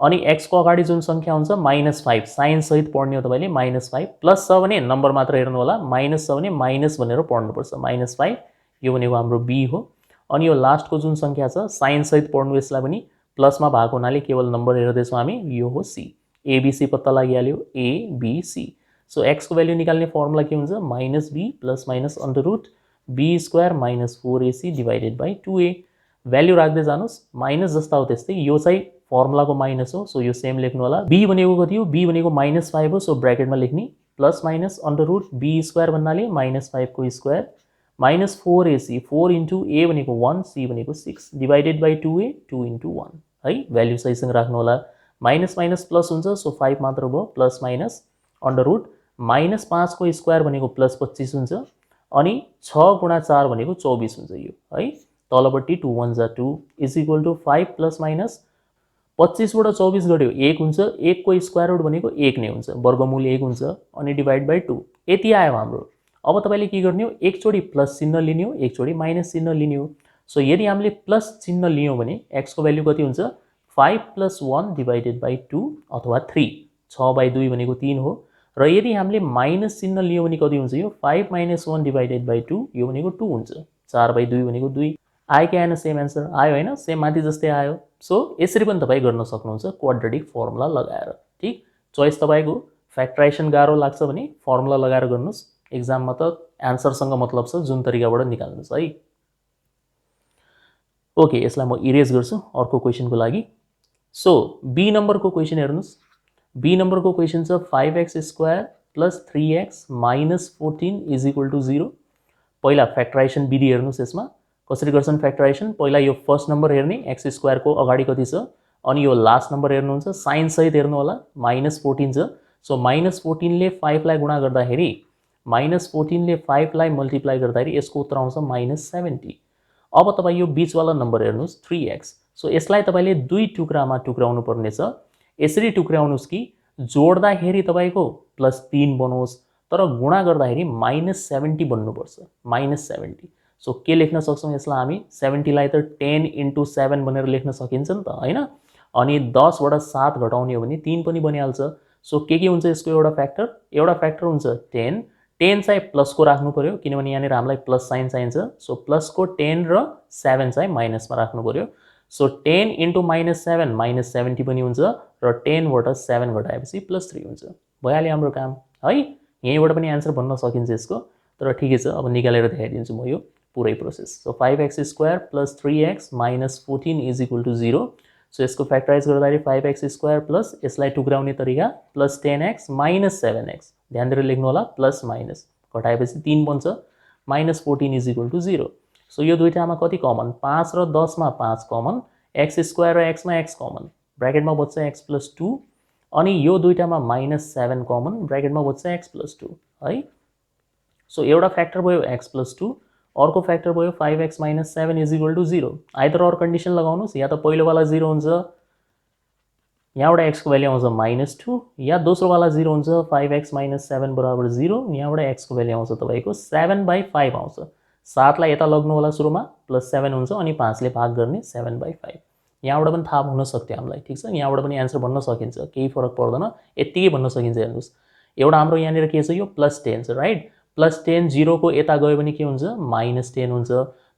अनि x को अगाडि जुन संख्या हुन्छ -5, साइन सहित पढ्ने हो तपाईले। -5 प्लस छ भने नम्बर मात्र हेर्नु होला, माइनस छ भने माइनस भनेर पढ्नु पर्छ। -5 यो भनेको हाम्रो b हो। अनि यो लास्टको जुन संख्या छ साइन सहित पढ्नु यसलाई पनि, प्लसमा भएको हुनाले केवल नम्बर हेर्दै छौं हामी, यो हो c। ABC पत्ता लागिहाल्यो, a b c। So x को भ्यालु निकाल्ने फर्मुला के हुन्छ -b ± b² - 4ac / 2a। Value राख्दै जानुस्, माइनस जस्ता हो त्यस्तै। यो चाहिँ फर्मुलाको माइनस हो, सो यो सेम लेख्नु होला। b भनेको कति हो, b भनेको -5 हो, सो ब्र्याकेटमा लेख्ने plus minus under root b square भन्नाले -5 को square minus 4ac 4 into a भनेको 1 c भनेको 6 डिवाइडेड बाई 2a 2 इन्टु 1 है। भ्याल्यु सहीसँग राख्नु होला। माइनस माइनस प्लस हुन्छ, सो 5 मात्र भयो, प्लस माइनस अंडर रूट -5 को स्क्वायर भनेको प्लस 25 हुन्छ, अनि 6 गुणा 4 भनेको 24 हुन्छ यो है। तलपट्टि 2 1 जा 2 is equal to 5 plus minus 25 बाट 24 गड्यो 1 हुन्छ, 1 को स्क्वायर रुट भनेको 1 नै हुन्छ, वर्गमूल 1 हुन्छ, अनि डिवाइड बाई 2 यति आयो हाम्रो। अब तपाईले के गर्ने हो, एकचोटी प्लस चिन्ह लिने हो, एकचोटी माइनस चिन्ह लिने हो। सो यदि हामीले प्लस चिन्ह लियौं भने x को भ्यालु कति हुन्छ, 5 प्लस 1 डिवाइडेड बाई 2 अथवा 3 6 बाई 2 भनेको 3 हो। र यदि हामीले माइनस चिन्ह लियौं भने कति हुन्छ, यो 5 माइनस 1 डिवाइडेड बाई 2 यो भनेको 2 हुन्छ, 4 बाई 2 भनेको 2 आयो कि आएन, सेम एन्सर आयो हैन, सेम माथि जस्तै आयो। सो यसरी पनि तपाई गर्न सक्नुहुन्छ क्वाड्रेटिक फर्मुला लगाएर। ठीक, चोइस तपाईको फ्याक्टराइजेसन गाह्रो लाग्छ भने फर्मुला लगाएर गर्नुस्, एक्जाममा त एन्सरसँग मतलब छ जुन तरिकाबाट निकाल्नुस् है। ओके, यसलाई म इरेज गर्छु अर्को क्वेशनको लागि। सो बी नम्बरको क्वेशन हेर्नुस्, बी नम्बरको क्वेशन छ 5x square plus 3x minus 14 is equal to 0। पहिला फ्याक्टराइजेसन विधि हेर्नुस्, यसमा कसरी गर्छन् फ्याक्टराइजेसन। पहिला यो फर्स्ट नम्बर हेर्ने, x स्क्वायर को अगाडि कति छ, अनि यो लास्ट नम्बर हेर्नुहुन्छ, साइन सहित हेर्नु होला, -14 छ। सो -14 ले 5 लाई गुणा गर्दाखेरि, -14 ले 5 लाई मल्टिप्लाई गर्दाखेरि यसको उत्तर आउँछ -70। अब तपाई यो बीचवाला नम्बर हेर्नुस् 3x। सो यसलाई तपाईले दुई टुक्रामा टुक्राउनु पर्ने छ। यसरी टुक्राउनुस् कि जोड्दाखेरि तपाईको +3 बनोस्, तर गुणा गर्दाखेरि -70 बन्नुपर्छ, -70। सो के लेख्न सक्छौं यसलाई हामी, 70 लाई त 10 इन्टु 7 भनेर लेख्न सकिन्छ नि त हैन। अनि 10 बाट 7 घटाउने हो भने 3 पनि बनिहाल्छ। सो के हुन्छ यसको एउटा फ्याक्टर हुन्छ 10 चाहिँ प्लस को राख्नु पर्यो, किनभने यहाँनिर हामीलाई प्लस साइन चाहिन्छ। सो प्लस को 10 र 7 चाहिँ माइनसमा राख्नु पर्यो। सो 10 इन्टु -7 -70 पनि हुन्छ, र 10 बाट 7 घटाएपछि +3 हुन्छ, भइहाल्यो हाम्रो काम है। यहीँबाट पनि आन्सर भन्न सकिन्छ यसको, तर ठिकै छ, अब निकालेर देखाइदिन्छु म यो पुरै process. So 5x square plus 3x minus 14 is equal to 0। So यसको फ्याक्टराइज गर्दाखेरि 5x स्क्वायर प्लस यसलाई टुक्राउने तरिका प्लस 10x माइनस 7x, ध्यान दिएर लेख्नु होला, प्लस माइनस घटाएपछि 3 बन्छ, -14 इज इक्वल टु 0। सो यो दुईटामा कति कमन, 5 र 10 मा 5 कमन, x स्क्वायर र x मा x कमन, ब्र्याकेटमा बच्छ x + 2, अनि यो दुईटामा -7 कमन, ब्र्याकेटमा बच्छ x + 2 है। सो एउटा फ्याक्टर भयो x + 2, अर्को फ्याक्टर भयो 5x - 7 is equal to 0। Either or condition लगाउनुस्, या त पहिलोवाला 0 हुन्छ, यहाँबाट x को भ्यालु आउँछ -2, या दोस्रोवाला 0 हुन्छ, 5x - 7 बराबर 0, यहाँबाट x को भ्यालु आउँछ तपाईको 7/5 आउँछ। 7 लाई यता लग्नु होला सुरुमा, +7 हुन्छ, अनि 5 ले भाग गर्ने 7/5। यहाँबाट पनि थाहा हुन सक्थ्यो हामीलाई, ठीक छ, यहाँबाट पनि आन्सर भन्न सकिन्छ, केही फरक पर्दैन, यतिकै भन्न सकिन्छ। हेर्नुस्, एउटा हाम्रो यहाँनिर के छ, यो +10 छ राइट, +10 0 को यता गयो भने के हुन्छ, -10 हुन्छ।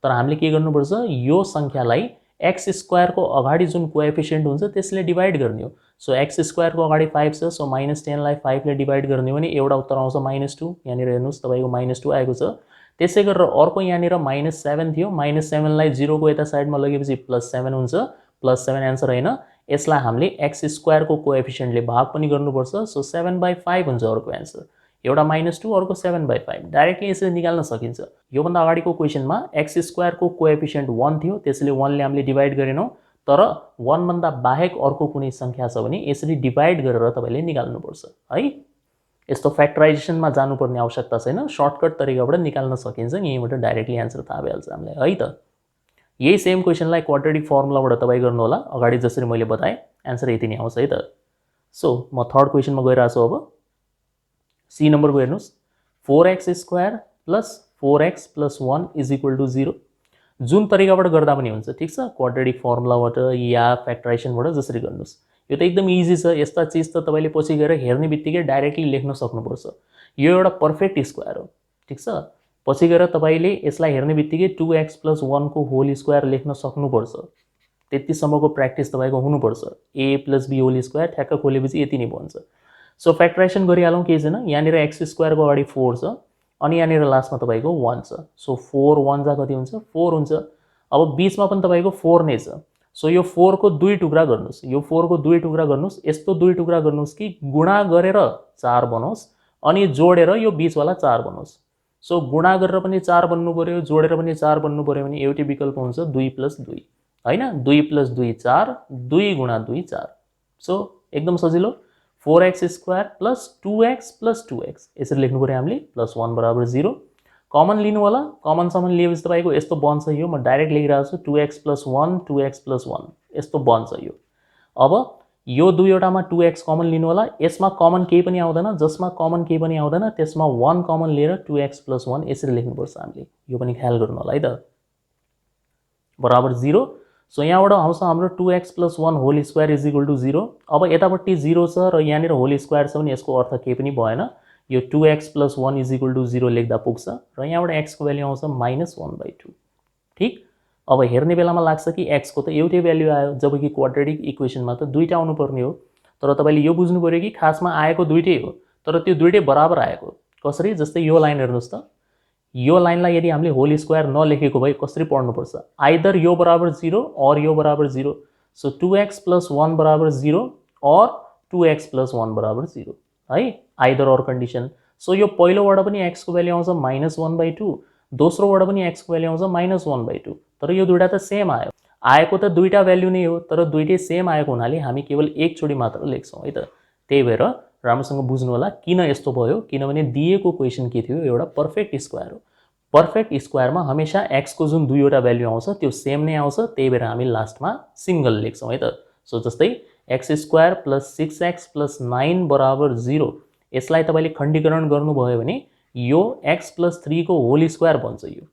तर हामीले के गर्नुपर्छ, यो संख्यालाई x स्क्वायर को अगाडि जुन कोएफिसिएन्ट हुन्छ त्यसले डिवाइड गर्ने हो। सो x स्क्वायर को अगाडि 5 छ, सो -10 लाई 5 ले डिवाइड गर्ने हो भने एउटा उत्तर आउँछ -2। यहाँनिर हेर्नुस् तपाईको -2 आएको छ। त्यसै गरेर अर्को यहाँनिर -7 थियो, -7 लाई 0 को यता साइडमा लगेपछि +7 हुन्छ, +7 आन्सर हैन। यसलाई हामीले x स्क्वायर को कोएफिसिएन्टले भाग पनि गर्नुपर्छ। सो 7/5 हुन्छ अर्को आन्सर, एउटा -2 अर्को 7/5, डाइरेक्टली यसरी निकाल्न सकिन्छ। यो भन्दा अगाडिको क्वेशनमा x स्क्वायर को कोएफिसिएन्ट 1 थियो, त्यसले 1 ले हामीले डिवाइड गरेनौं, तर 1 भन्दा बाहेक अर्को कुनै संख्या छ भने यसरी डिवाइड गरेर तपाईले निकाल्नुपर्छ है। यस्तो फ्याक्टराइजेसनमा जानुपर्ने आवश्यकता छैन, सर्टकट तरिकाबाट निकाल्न सकिन्छ, यहीँबाट डाइरेक्टली आन्सर थाहा भइहाल्छ हामीलाई है त। यही सेम क्वेशनलाई क्वाड्रेटिक फर्मुलाबाट तपाई गर्नु होला, अगाडि जसरी मैले बताए, आन्सर यति नै आउँछ है त। सो म थर्ड क्वेशनमा गइराछु अब। सी नम्बरको हेर्नुस्, 4x square plus 4x + 1 is equal to 0। जुन तरिकाबाट गर्दा पनि हुन्छ, ठीक छ, क्वाड्रेटिक फर्मुलाबाट या फ्याक्टराइजेसनबाट जसरी गर्नुस्, यो त एकदम इजी छ। यस्ता चीज त तपाईले पछि गएर हेर्ने बित्तिकै डाइरेक्टली लेख्न सक्नुपर्छ। यो एउटा पर्फेक्ट स्क्वायर हो, ठीक छ, पछि गएर तपाईले यसलाई हेर्ने बित्तिकै 2x + 1 को होल स्क्वायर लेख्न सक्नुपर्छ। त्यतिसम्मको प्र्याक्टिस तपाईको हुनुपर्छ। a + b होल स्क्वायर ठ्याक्क खोलेपछि यति नै बन्छ। सो फ्याक्टराइजेसन गरिहालौं, केही छैन। यहाँनिर x स्क्वायर को अगाडि 4 छ, अनि यहाँनिर लास्टमा तपाईको 1 छ। सो 4 1 जा कति हुन्छ, 4 हुन्छ। अब बीचमा पनि तपाईको 4 नै छ, सो यो 4 को दुई टुक्रा गर्नुस्, यो 4 को दुई टुक्रा गर्नुस्, यस्तो दुई टुक्रा गर्नुस् कि गुणा गरेर 4 बनोस् अनि जोडेर यो बीचवाला 4 बनोस्। सो गुणा गरेर पनि 4 बन्नु पर्यो, जोडेर पनि 4 बन्नु पर्यो भने एउटै विकल्प हुन्छ 2 + 2 हैन। 2 + 2 4, 2 × 2 4। सो एकदम सजिलो 4x² + 2x + 2x यसरी लेख्नु पर्यो हामीले +1 = 0। कमन लिनु होला, कमन समन लिएपछि तपाईको यस्तो बन्छ यो, म डाइरेक्ट लेखिरहेको छु 2x + 1 2x + 1 यस्तो बन्छ यो। अब यो दुईवटामा 2x कमन लिनु होला, यसमा कमन केही पनि आउँदैन, जसमा कमन केही पनि आउँदैन त्यसमा 1 कमन लिएर 2x + 1 यसरी लेख्नुपर्छ हामीले, यो पनि ख्याल गर्नु होला है त, बराबर 0। सो यहाँबाट आउँछ हाम्रो 2x + 1 होल स्क्वायर = 0। अब यतापट्टि 0 छ र यहाँनिर होल स्क्वायर छ भने यसको अर्थ केही पनि भएन, यो 2x + 1 = 0 लेख्दा पुग्छ र यहाँबाट x को भ्यालु आउँछ -1/2। ठीक। अब हेर्ने बेलामा लाग्छ कि x को त एउटै भ्यालु आयो, जबकि क्वाड्रेटिक इक्वेसनमा त दुईटा आउनु पर्ने हो। तर तपाईले यो बुझ्नु पर्यो कि खासमा आएको दुईटै हो, तर त्यो दुईटै बराबर आएको। कसरी? जस्तै यो लाइन हेर्नुस् त, यो लाइनलाई यदि हामीले होल स्क्वायर नलेखेको भए कसरी पढ्नुपर्छ? आइदर यो बराबर 0 और यो बराबर 0। सो 2x + 1 = 0 और 2x + 1 = 0 है, आइदर और कन्डिसन। सो यो पहिलोबाट पनि x को भ्यालु आउँछ -1/2, दोस्रोबाट पनि x को भ्यालु आउँछ -1/2। तर यो दुईटा त सेम आयो, आएको त दुईटा भ्यालु नै हो, तर दुईटै सेम आएको हुनाले हामी केवल एकचोटि मात्र लेख्छौँ है त। त्यही भएर राम्रोसँग बुझ्नु होला किन यस्तो भयो, किनभने दिएको क्वेसन के थियो, एउटा पर्फेक्ट स्क्वायर हो। पर्फेक्ट स्क्वायरमा हमेशा x को जुन दुईवटा भ्यालु आउँछ त्यो सेम नै आउँछ, त्यही भएर हामी लास्टमा सिंगल लेख्छौँ है त। सो जस्तै x² + 6x + 9 = 0, यसलाई तपाईले खण्डीकरण गर्नुभयो भने यो x + 3 को होल स्क्वायर बन्छ यो।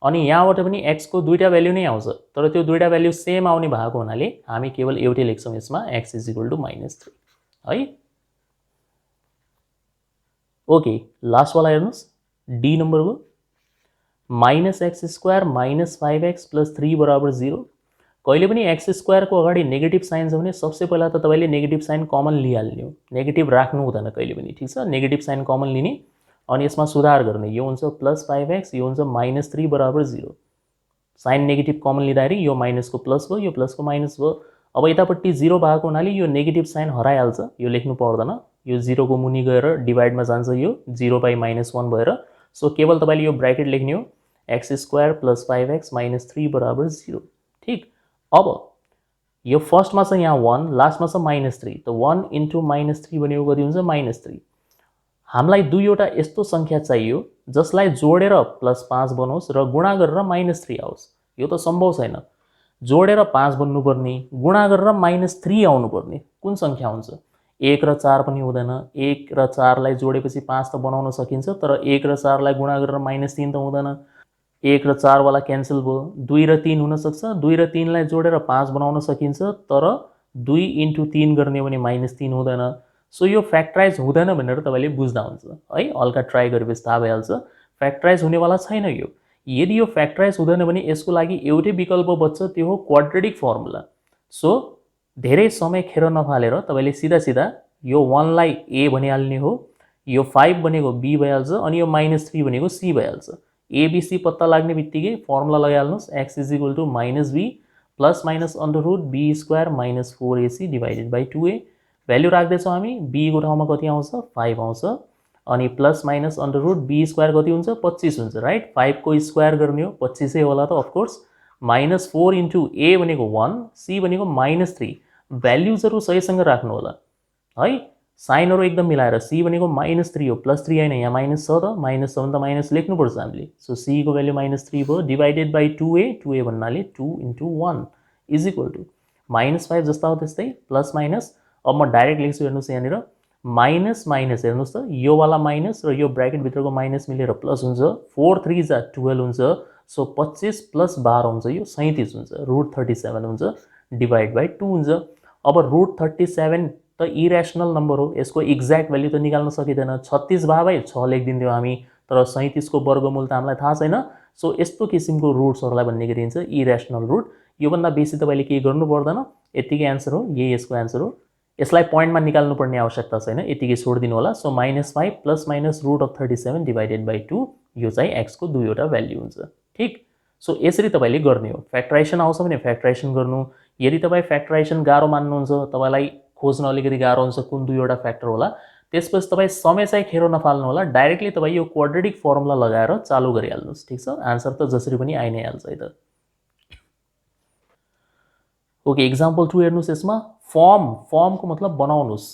अनि यहाँबाट पनि x को दुईटा भ्यालु नै आउँछ, तर त्यो दुईटा भ्यालु सेम आउने भएको हुनाले हामी केवल एउटै लेख्छौँ यसमा, x = -3 है। ओके, लास्ट वाला हेर्नुस्, डी नम्बरको -x² - 5x + 3 = 0। कहिले पनि x² को अगाडि नेगेटिभ साइन छ भने सबसे पहिला त तपाईले नेगेटिभ साइन कमन लिइहाल्ने हो, नेगेटिभ राख्नु हुँदैन कहिले पनि, ठीक छ। नेगेटिभ साइन कमन लिने अनि यसमा सुधार गर्ने, यो हुन्छ +5x, यो हुन्छ -3 = 0। साइन नेगेटिभ कमन लिँदाखेरि यो माइनसको प्लस भयो, यो प्लसको माइनस भयो। अब यतापट्टि 0 भएको हुनाले यो नेगेटिभ साइन हराइहाल्छ, यो लेख्नु पर्दैन, यो 0 को मुनि गएर डिभाइडमा जान्छ, यो 0/-1 भएर। सो केवल तपाईले यो ब्र्याकेट लेख्ने हो, x² + 5x - 3 = 0। ठीक। अब यो फर्स्टमा छ यहाँ 1, लास्टमा छ -3, त 1 × -3 भनेको कति हुन्छ? -3। हामीलाई दुईवटा यस्तो संख्या चाहियो जसलाई जोडेर +5 बनोस् र गुणा गरेर -3 आओस्। यो त सम्भव छैन, जोडेर 5 बन्नुपर्ने, गुणा गरेर -3 आउनुपर्ने, कुन संख्या हुन्छ? 1 र 4 पनि हुँदैन, 1 र 4 लाई जोडेपछि 5 त बनाउन सकिन्छ, तर 1 र 4 लाई गुणा गरेर -3 त हुँदैन। 1 र 4 वाला क्यान्सल भयो, 2 र 3 हुन सक्छ, 2 र 3 लाई जोडेर 5 बनाउन सकिन्छ, तर 2 × 3 गर्ने भने -3 हुँदैन। सो यो फ्याक्टराइज हुँदैन भनेर तपाईले बुझ्दा हुन्छ है, हल्का ट्राई गरेपछि थाहा भइहाल्छ, फ्याक्टराइज हुनेवाला छैन यो। यदि यो फ्याक्टराइज हुँदैन भने यसको लागि एउटै विकल्प बच्छ, त्यो हो क्वाड्रेटिक फर्मुला। सो धेरै समय खेर नफालेर तपाईले सिधा सिधा यो 1 लाई a भनिहाल्ने हो, यो 5 भनेको b भइहाल्छ, अनि यो -3 भनेको c भइहाल्छ। ABC पत्ता लाग्ने बित्तिकै फर्मुला लगाइहाल्नुस्, x = -b ± √b² - 4ac / 2a। Value राख्दैछौँ हामी, b को ठाउँमा कति आउँछ? 5 आउँछ, अनि ± √b² कति हुन्छ? 25 हुन्छ, राइट। 5 को स्क्वायर गर्ने हो, 25 होला त अफकोर्स। -4 × a भनेको 1, c भनेको -3। भ्याल्युजहरू सहीसँग राख्नु होला है, साइनहरु एकदम मिलाएर। c भनेको -3 हो, +3 हैन, यहाँ माइनस छ त, माइनस छ भने त माइनस लेख्नुपर्छ हामीले। सो c को भ्यालु -3 भयो, डिभाइडेड बाइ 2a, 2a भन्नाले 2 × 1 = -5 जस्ता हो त्यस्तै, प्लस माइनस। अब म डाइरेक्ट लेख्छु, हेर्नुस् यहाँनिर माइनस माइनस, हेर्नुस् त यो वाला माइनस र यो ब्र्याकेट भित्रको माइनस मिलेर प्लस हुन्छ, 4 3 जा 12 हुन्छ। सो 25 + 12 हुन्छ, यो 37 हुन्छ, √37 हुन्छ, डिभाइड बाइ 2 हुन्छ। अब √37 त इरेसनल नम्बर हो, यसको एक्ज्याक्ट भ्यालु त निकाल्न सकिँदैन। 36 भाइ 6 लेखिदिन्थ्यौँ हामी, तर 37 को वर्गमूल त हामीलाई थाहा छैन। सो यस्तो किसिमको रुट्सहरूलाई भन्ने गरिन्छ इरेसनल रुट। योभन्दा बेसी तपाईले केही गर्नु पर्दैन, यतिकै एन्सर हो, यही यसको एन्सर हो। यसलाई पोइन्टमा निकाल्नुपर्ने आवश्यकता छैन, यतिकै छोडिदिनु होला। सो -5 ± √37 डिभाइडेड बाइ 2, यो चाहिँ x को दुईवटा भ्यालु हुन्छ। ठीक। सो यसरी तपाईले गर्ने हो। फ्याक्टराइजेसन आउँछ भने फ्याक्टराइजेसन गर्नु, यदि तपाईँ फ्याक्टराइजेसन गाह्रो मान्नुहुन्छ, तपाईँलाई खोज्न अलिकति गाह्रो हुन्छ कुन दुईवटा फ्याक्टर होला, त्यसपछि तपाईँ समय चाहिँ खेरो नफाल्नु होला, डाइरेक्टली तपाईँ यो क्वाड्रेटिक फर्मुला लगाएर चालु गरिहाल्नुहोस्। ठीक छ, आन्सर त जसरी पनि आइ नै हाल्छ है त। ओके, एक्जाम्पल 2 हेर्नुहोस्। यसमा फर्मको मतलब बनाउनुहोस्।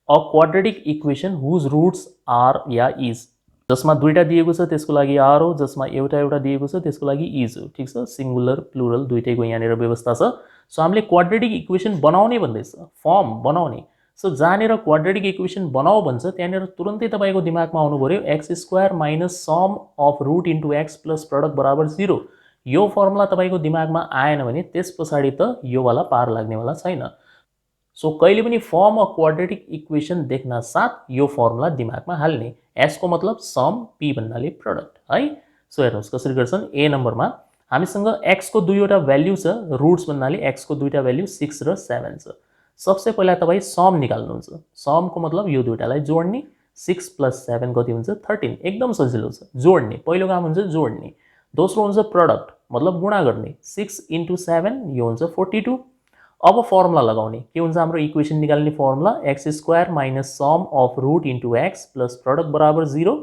A quadratic equation whose roots are या इज, जसमा दुईटा दिएको छ त्यसको लागि आर हो, जसमा एउटा दिएको छ त्यसको लागि इज हो। ठीक छ, सिंगुलर प्लुरल दुईटैको यहाँनिर व्यवस्था छ। सो हामीले क्वाड्रेटिक इक्वेसन बनाउने भन्दैछ, फर्म बनाउने। सो जहाँनिर क्वाड्रेटिक इक्वेसन बनाऊ भन्छ त्यहाँनिर तुरन्तै तपाईँको दिमागमा आउनु पर्यो x square minus sum of root into x plus product बराबर 0। यो फर्मुला तपाईँको दिमागमा आएन भने त्यस पछाडि त योवाला पार लाग्नेवाला छैन। सो कहिले पनि फर्म अ क्वाड्रेटिक इक्वेसन देख्न साथ यो फर्मुला दिमागमा हाल्ने। एस को मतलब सम, पी भन्नाले प्रडक्ट है। सो हेर्नुहोस् कसरी गर्छन्। ए नम्बरमा हामीसँग एक्स को दुईवटा भ्याल्यु छ, रुट्स भन्नाले एक्स को दुईटा भ्याल्यु 6 र 7 छ। सबसे पहिला तपाईँ सम निकाल्नुहुन्छ। समको मतलब यो दुईटालाई जोड्ने। 6 प्लस 7 कति हुन्छ 13। एकदम सजिलो छ, जोड्ने। पहिलो काम हुन्छ जोड्ने। दोस्रो हुन्छ प्रडक्ट मतलब गुणा गर्ने। 6 इन्टु 7 यो हुन्छ 42। अब फर्मुला लगाउने के हुन्छ हाम्रो इक्वेसन निकाल्ने formula x square minus sum of root into x plus product बराबर 0।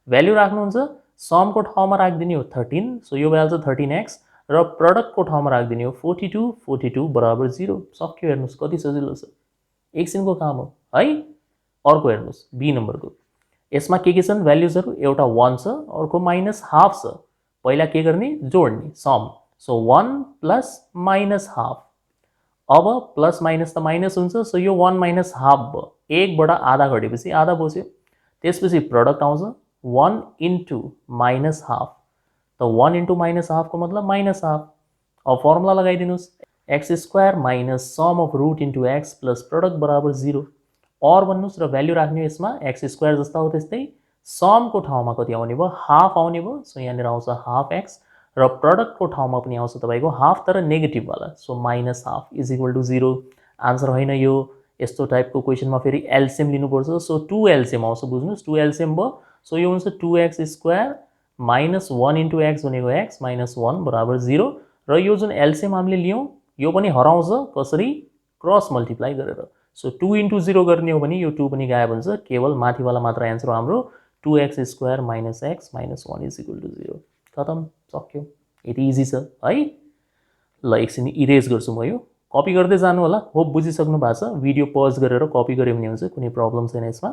भ्याल्यु राख्नुहुन्छ, समको ठाउँमा राखिदिने हो 13, सो यो भइहाल्छ 13x, र प्रडक्टको ठाउँमा राखिदिने हो 42, 42 बराबर 0। सक्यो, हेर्नुहोस् कति सजिलो छ, एकछिनको काम हो है। अर्को हेर्नुहोस् बी नम्बरको। यसमा के छन् भ्याल्युजहरू, एउटा 1 छ, अर्को माइनस हाफ छ। पहिला के गर्ने जोड्ने sum. So 1 plus minus half. अब प्लस माइनस त माइनस हुन्छ, सो यो 1 माइनस हाफ भयो। 1 बाट आधा घटेपछि आधा बस्यो। त्यसपछि प्रडक्ट आउँछ 1 इन्टु माइनस हाफ। त 1 इन्टु माइनस हाफको मतलब माइनस हाफ। अब फर्मुला लगाइदिनुहोस् x square minus sum of root into x plus product बराबर 0। और भन्नुहोस् र भ्याल्यु राख्ने यसमा एक्स स्क्वायर जस्ता हो त्यस्तै। समको ठाउँमा कति आउने भयो हाफ आउने भयो, सो यहाँनिर आउँछ हाफ एक्स, र प्रडक्टको ठाउँमा पनि आउँछ तपाईँको हाफ तर नेगेटिभवाला, so minus half is equal to 0। Answer होइन यो। यस्तो टाइपको क्वेसनमा फेरि एलसिएम लिनुपर्छ। सो 2 एलसिएम आउँछ, बुझ्नुहोस् 2 एलसिएम भयो। सो यो हुन्छ 2x square minus 1 into x भनेको एक्स माइनस 1 बराबर 0। र यो जुन एलसिएम हामीले लियौँ यो पनि हराउँछ, कसरी क्रस मल्टिप्लाई गरेर। सो 2 इन्टु 0 गर्ने हो भने यो 2 पनि गायब हुन्छ, केवल माथिवाला मात्र एन्सर हो हाम्रो 2x square minus x minus 1 is equal to 0। खतम, सक्यो। यति इजी छ है। ल एकछिन इरेज गर्छु म यो, कपी गर्दै जानु होला। होप बुझिसक्नु भएको छ। भिडियो पज गरेर कपी गऱ्यो भने हुन्छ, कुनै प्रब्लम छैन यसमा।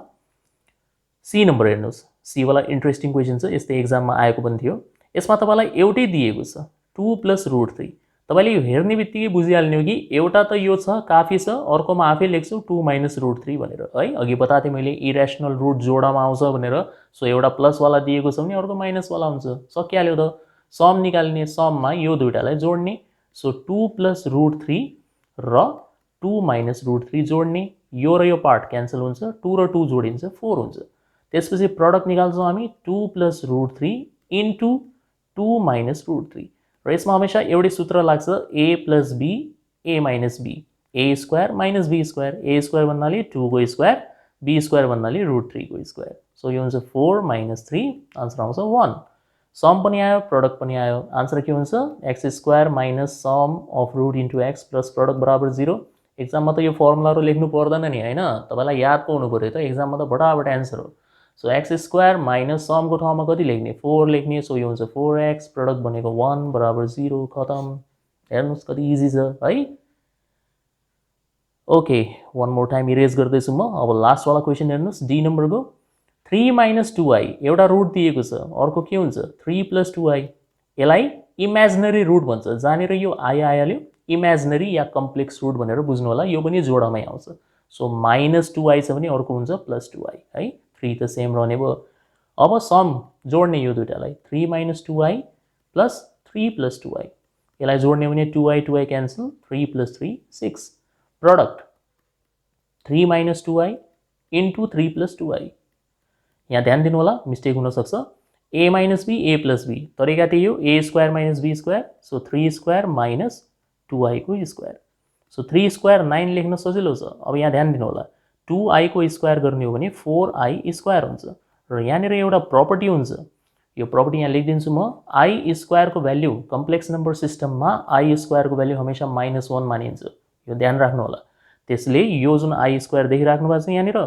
सी नम्बर हेर्नुहोस्। सी वाला इन्ट्रेस्टिङ क्वेसन छ, यस्तै एक्जाममा आएको पनि थियो। यसमा तपाईँलाई एउटै दिएको छ 2 प्लस रुट 3। तपाईँले यो हेर्ने बित्तिकै बुझिहाल्ने हो कि एउटा त यो छ काफी छ, अर्कोमा आफै लेख्छु 2 माइनस रुट 3 भनेर है। अघि बताएको थिएँ मैले इरेसनल रुट जोडामा आउँछ भनेर। सो एउटा प्लसवाला दिएको छ भने अर्को माइनसवाला हुन्छ, सकिहाल्यो त। सम निकाल्ने, सममा यो दुईटालाई जोड्ने। सो 2 प्लस रुट 3 र 2 माइनस रुट 3 जोड्ने। यो र यो पार्ट क्यान्सल हुन्छ, 2 र 2 जोडिन्छ 4 हुन्छ। त्यसपछि प्रडक्ट निकाल्छौँ हामी 2 plus root 3 into 2 minus root 3। र यसमा हमेशा एउटै सूत्र लाग्छ A plus B A minus B, A square minus B square. A square भन्नाले 2 को स्क्वायर, बी स्क्वायर भन्नाले रुट 3 को स्क्वायर। सो यो हुन्छ 4 माइनस 3, आन्सर आउँछ 1। सम पनि आयो, प्रडक्ट पनि आयो। आन्सर के हुन्छ x square minus sum of root into x plus product बराबर 0। एक्जाममा त यो फर्मुलाहरू लेख्नु पर्दैन नि होइन, तपाईँलाई याद पो हुनु पऱ्यो त। एक्जाममा त बडाबड एन्सर हो। सो एक्स स्क्वायर माइनस समको ठाउँमा कति लेख्ने 4 लेख्ने। सो यो हुन्छ 4x, प्रडक्ट भनेको 1 बराबर 0। खतम, हेर्नुहोस् कति इजी छ है। Okay, one more time erase गर्दैछु म। अब लास्टवाला क्वेसन हेर्नुहोस् डी नम्बरको। 3 माइनस 2i, एउटा रुट दिएको छ, अर्को के हुन्छ 3 प्लस 2i। यसलाई इमेजिनरी रुट भन्छ, जहाँनिर यो आई आइहाल्यो इमेजिनरी या कम्प्लेक्स रुट भनेर बुझ्नु होला। यो पनि जोडामै आउँछ। सो माइनस 2i छ भने अर्को हुन्छ प्लस 2i है। 3 त सेम रहने भयो। अब सम जोड्ने यो दुईटालाई 3 minus 2i plus 3 plus 2i। यसलाई जोड्ने भने 2i 2i cancel, 3 plus 3 6। Product 3 minus 2i into 3 plus 2i। यहाँ ध्यान दिनु होला, मिस्टेक हुनसक्छ। A minus B A plus B, तरिका त्यही हो, A square minus B square. So 3 square minus 2i को स्क्वायर। सो 3 स्क्वायर 9 लेख्न सजिलो छ। अब यहाँ ध्यान दिनु होला, 2i को स्क्वायर गर्ने हो भने 4i स्क्वायर हुन्छ। र यहाँनिर एउटा प्रपर्टी हुन्छ, यो प्रपर्टी यहाँ लेखिदिन्छु म। आई स्क्वायरको भ्याल्यु कम्प्लेक्स नम्बर सिस्टममा आई स्क्वायरको भ्याल्यु हमेशा -1 मानिन्छ, यो ध्यान राख्नु होला। त्यसले यो जुन आई स्क्वायर देखिराख्नु भएको छ यहाँनिर,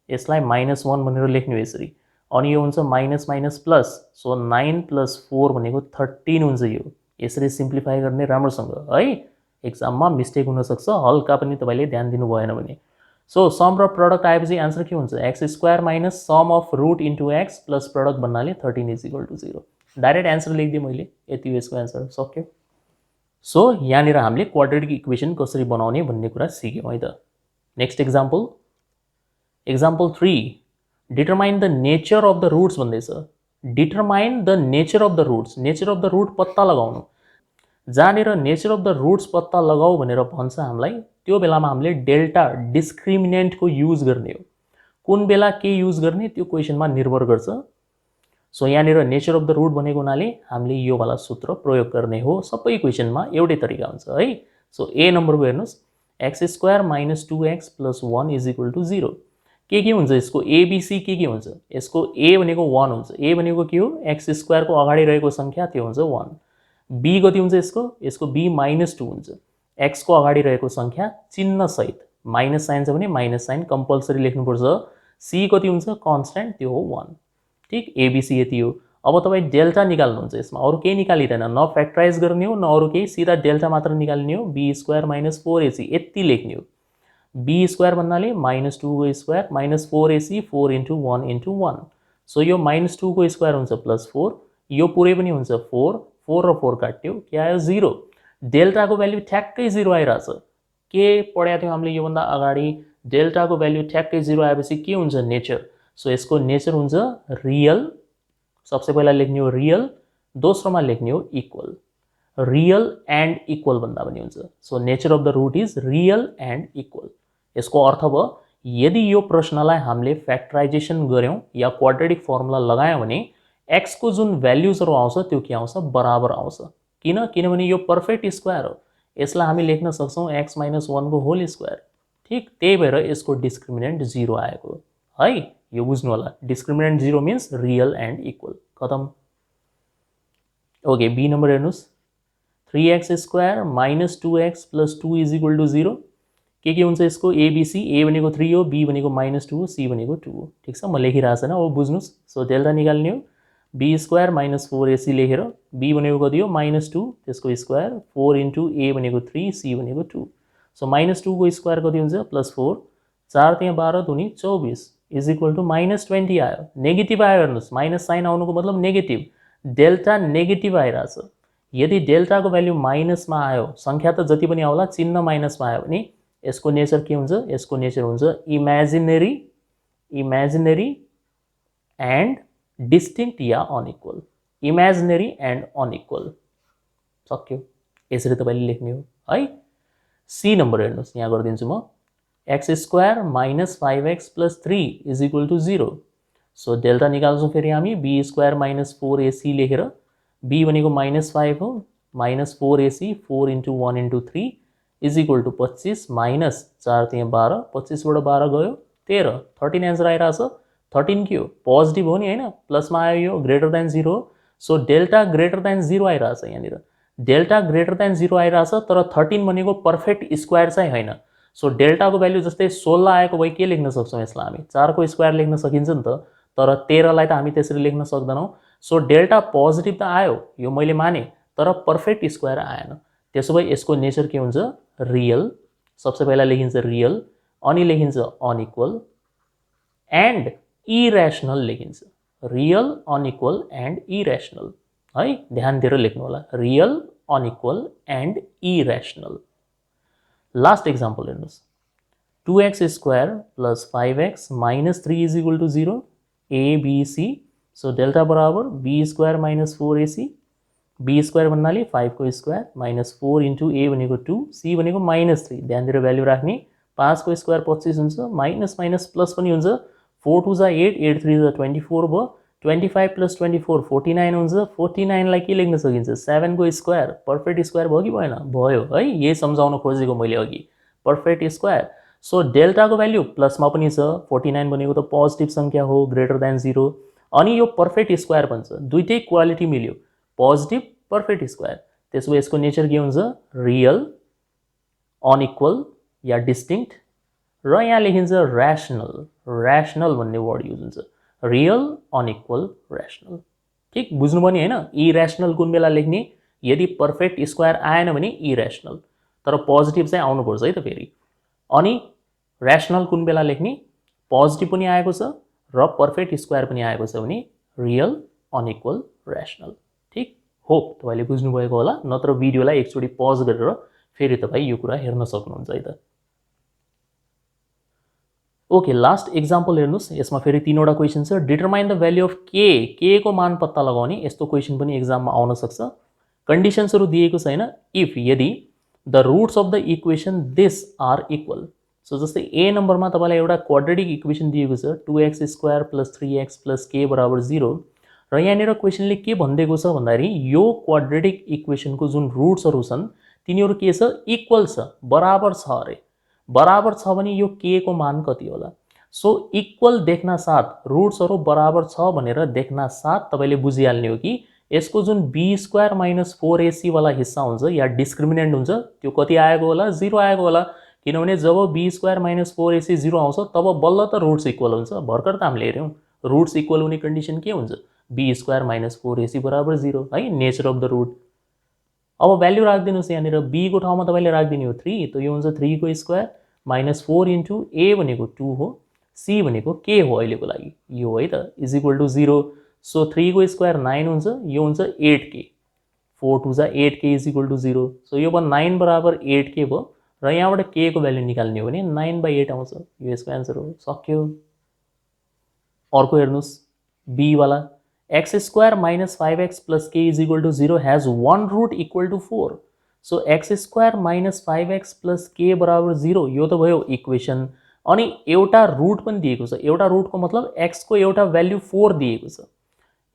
यसलाई -1 भनेर लेख्नु यसरी, अनि यो हुन्छ माइनस माइनस प्लस, सो 9 + 4 भनेको 13 हुन्छ। यो यसरी सिम्प्लिफाई गर्ने राम्रोसँग है, एक्जाममा मिस्टेक हुनसक्छ, हल्का पनि तपाईँले ध्यान दिनु भएन भने। सो सम र प्रडक्ट आएपछि एन्सर के हुन्छ, x² minus sum of root into x plus product भन्नाले 13 = 0। डाइरेक्ट एन्सर लेखिदिएँ मैले, यति हो यसको एन्सर, सक्यो। सो यहाँनिर हामीले क्वाड्रेटिक इक्वेसन कसरी बनाउने भन्ने कुरा सिक्यौँ है त। Next example, example 3, determine the nature of the roots भन्दैछ। Determine the nature of the roots, nature of the root पत्ता लगाउनु। जहाँनिर नेचर अफ द रुट्स पत्ता लगाऊ भनेर भन्छ हामीलाई, त्यो बेलामा हामीले डेल्टा डिस्क्रिमिनेन्टको युज गर्ने हो। कुन बेला के युज गर्ने त्यो क्वेसनमा निर्भर गर्छ। सो यहाँनिर नेचर अफ द रुट भनेको हुनाले हामीले यो वाला सूत्र प्रयोग गर्ने हो। सबै क्वेसनमा एउटै तरिका हुन्छ है। सो ए नम्बरको हेर्नुहोस्, x² - 2x + 1 = 0। के हुन्छ यसको एबीसी के हुन्छ, यसको ए भनेको 1 हुन्छ, ए भनेको के हो, x² को अगाडि रहेको सङ्ख्या त्यो हुन्छ 1। बी कति हुन्छ यसको, यसको बी -2 हुन्छ, x को अगाडि रहेको सङ्ख्या चिन्ह सहित माइनस साइन छ भने माइनस साइन कम्पलसरी लेख्नुपर्छ। सी कति हुन्छ, कन्स्ट्यान्ट, त्यो हो 1। ठीक, एबीसी यति हो। अब तपाईँ डेल्टा निकाल्नुहुन्छ, यसमा अरू केही निकालिँदैन, न फ्याक्टराइज गर्ने हो न अरू केही, सिधा डेल्टा मात्र निकाल्ने हो। b² - 4ac यति लेख्ने हो। b² भन्नाले -2 को स्क्वायर माइनस 4ac 4 × 1 × 1। सो यो -2 को स्क्वायर हुन्छ +4, यो पुरै पनि हुन्छ 4, 4 र 4 काट्यो, के आयो 0। डेल्टाको भ्याल्यु ठ्याक्कै 0 आइरहेछ। के पढाएको थियौँ हामीले योभन्दा अगाडि, डेल्टाको भ्याल्यु ठ्याक्कै 0 आएपछि के हुन्छ, नेचर। सो यसको नेचर हुन्छ रियल, सबसे पहिला लेख्ने हो रियल, दोस्रोमा लेख्ने हो इक्वल। रियल एन्ड इक्वल भन्दा पनि हुन्छ। So nature of the root is real and equal. यसको अर्थ भयो, यदि यो प्रश्नलाई हामीले फ्याक्टराइजेसन गऱ्यौँ या क्वाड्रेटिक फर्मुला लगायौँ भने x को जुन भ्याल्युजहरू आउँछ त्यो के आउँछ, बराबर आउँछ। किनभने यो पर्फेक्ट स्क्वायर हो, यसलाई हामी लेख्न सक्छौँ x - 1 को होल स्क्वायर। ठीक, त्यही भएर यसको डिस्क्रिमिनेन्ट 0 आएको है, यो बुझ्नु होला। Discriminant 0 means real and equal, खतम। ओके, बी नम्बर हेर्नुहोस्, 3x² - 2x + 2 = 0। के हुन्छ यसको एबीसी, ए भनेको 3 हो, बी भनेको -2 हो, सी भनेको 2 हो। ठिक छ, म लेखिरहेको छैन, अब बुझ्नुहोस्। सो डेल्टा निकाल्ने हो, b² - 4ac लेखेर, b भनेको कति हो, -2, त्यसको स्क्वायर, 4 × a भनेको 3, c भनेको 2। सो -2 को स्क्वायर कति हुन्छ, +4, 4 त्यहाँ 12 दुनी 24 = -20 आयो। नेगेटिभ आयो हेर्नुहोस्, माइनस साइन आउनुको मतलब नेगेटिभ, डेल्टा नेगेटिभ आइरहेछ। यदि डेल्टाको भ्याल्यु माइनसमा आयो, सङ्ख्या त जति पनि आउला, चिन्ह माइनसमा आयो भने यसको नेचर के हुन्छ, यसको नेचर हुन्छ imaginary and distinct yeah unequal. Imaginary and unequal, सक्यो। यसरी तपाईँले लेख्ने हो है। सी नम्बर हेर्नुहोस्, यहाँ गरिदिन्छु म, x² - 5x + 3 = 0। सो डेल्टा निकाल्छौँ फेरि हामी, b² - 4ac लेखेर, b भनेको -5 हो, -4ac 4 × 1 × 3 = 25 माइनस 4 त्यहाँ 12, 25 बाट 12 गयो 13, 13 एन्सर आइरहेछ। 13 के हो, पोजिटिभ हो नि होइन, प्लसमा आयो, यो greater than 0। So delta greater than 0 आइरहेछ यहाँनिर, डेल्टा ग्रेटर देन 0 आइरहेछ, तर 13 भनेको पर्फेक्ट स्क्वायर चाहिँ होइन। सो डेल्टाको भ्याल्यु जस्तै 16 आएको भए के लेख्न सक्छौँ, यसलाई हामी 4 को स्क्वायर लेख्न सकिन्छ नि त, तर 13 लाई त हामी त्यसरी लेख्न सक्दैनौँ। सो डेल्टा पोजिटिभ त आयो, यो मैले माने, तर पर्फेक्ट स्क्वायर आएन। त्यसो भए यसको नेचर के हुन्छ, रियल, सबसे पहिला लेखिन्छ रियल, अनि लेखिन्छ अनइक्वल एन्ड इरेसनल लेखिन्छ। रियल, अनइक्वल एन्ड इरेसनल है, ध्यान दिएर लेख्नु होला, real, unequal and irrational. Last example हेर्नुहोस्, 2x² + 5x - 3 = 0, ABC. So delta बराबर b² - 4ac, b² भन्नाले 5 को स्क्वायर -4 × a भनेको 2, c भनेको -3, ध्यान दिएर भ्याल्यु राख्ने। 5 को स्क्वायर 25 हुन्छ, माइनस माइनस प्लस पनि हुन्छ, 4 2 जा 8, 8 3 जा 24 भयो, 25 + 24 49 हुन्छ। 49 लाई के लेख्न सकिन्छ, 7 को स्क्वायर, पर्फेक्ट स्क्वायर भयो कि भएन, भयो है, यही सम्झाउन खोजेको मैले अघि, पर्फेक्ट स्क्वायर। सो डेल्टाको भ्याल्यु प्लसमा पनि छ, 49 भनेको त पोजिटिभ सङ्ख्या हो, ग्रेटर देन 0, अनि यो पर्फेक्ट स्क्वायर बन्छ दुईटै क्वालिटी मिल्यो पोजिटिभ पर्फेक्ट स्क्वायर त्यसो यसको नेचर के हुन्छ रियल अनइक्वल या डिस्टिंक्ट र यहाँ लेखिन्छ ऱ्याशनल ऱ्याशनल भन्ने वर्ड युज हुन्छ रियल अनइक्वल ऱ्याशनल ठीक बुझ्नु पनि हैन इरेशनल कुन बेला लेख्ने यदि पर्फेक्ट स्क्वायर आएन भने इरेशनल तर पोजिटिभ चाहिँ आउनुपर्छ है त फेरि अनि ऱ्याशनल कुन बेला लेख्ने पोजिटिभ पनि आएको छ र पर्फेक्ट स्क्वायर पनि आएको छ भने रियल अनइक्वल ऱ्याशनल ठीक होप तपाईले बुझ्नु भएको होला नत्र भिडियोलाई एकचोटी पज गरेर फेरि तपाई यो कुरा हेर्न सक्नुहुन्छ है त ओके लास्ट एक्जाम्पल हेर्नुस् यसमा फेरि तीनवटा क्वेशन छ डिटरमाइन द भ्यालु अफ के को मान पत्ता लगाउने यस्तो क्वेशन पनि एक्जाममा आउन सक्छ कन्डिसन्सहरु दिएको छैन इफ यदि the roots of the equation this are equal so जस्तै ए नम्बरमा तपाईलाई एउटा क्वाड्रेटिक इक्वेसन दिएको छ 2x² + 3x + k = 0 र यहाँनिर क्वेशनले के भन्दैको छ भन्दाखेरि यो क्वाड्रेटिक इक्वेसनको जुन रुट्सहरु छन् तिनीहरु के छ इक्वल छ बराबर छ अरे बराबर छ भने यो k को मान कति होला सो इक्वल देख्न साथ रुट्सहरु बराबर छ भनेर देख्न साथ तपाईले बुझिहाल्ने हो कि यसको जुन b² - 4ac वाला हिस्सा हुन्छ या डिस्क्रिमिनेन्ट हुन्छ त्यो कति आएको होला 0 आएको होला किनभने जब b² - 4ac 0 आउँछ तब बल्ल त रुट्स इक्वल हुन्छ भर्खर त हामीले हेर्यौं रुट्स इक्वल हुने कन्डिसन के हुन्छ b² - 4ac = 0 है नेचर अफ द रुट अब भ्यालु राख्दिनुस् यहाँनिर b को ठाउँमा तपाईले राख्दिनु हो 3 त यो हुन्छ 3 को स्क्वायर - 4 * a भनेको 2 हो c भनेको k हो अहिलेको लागि यो है त = 0 सो 3 को स्क्वायर 9 हुन्छ यो हुन्छ 8k 4 2 जा 8k = 0 सो यो भयो 9 बराबर 8k भयो र यहाँबाट k को भ्यालु निकाल्ने हो भने 9/8 आउँछ यो यसको आन्सर हो सक्यो अर्को हेर्नुस् b वाला x² - 5x + k = 0 has one root equal to 4 so x² - 5x + k = 0 यो त भयो इक्वेसन अनि एउटा रुट पनि दिएको छ एउटा रुटको मतलब x को एउटा भ्यालु 4 दिएको छ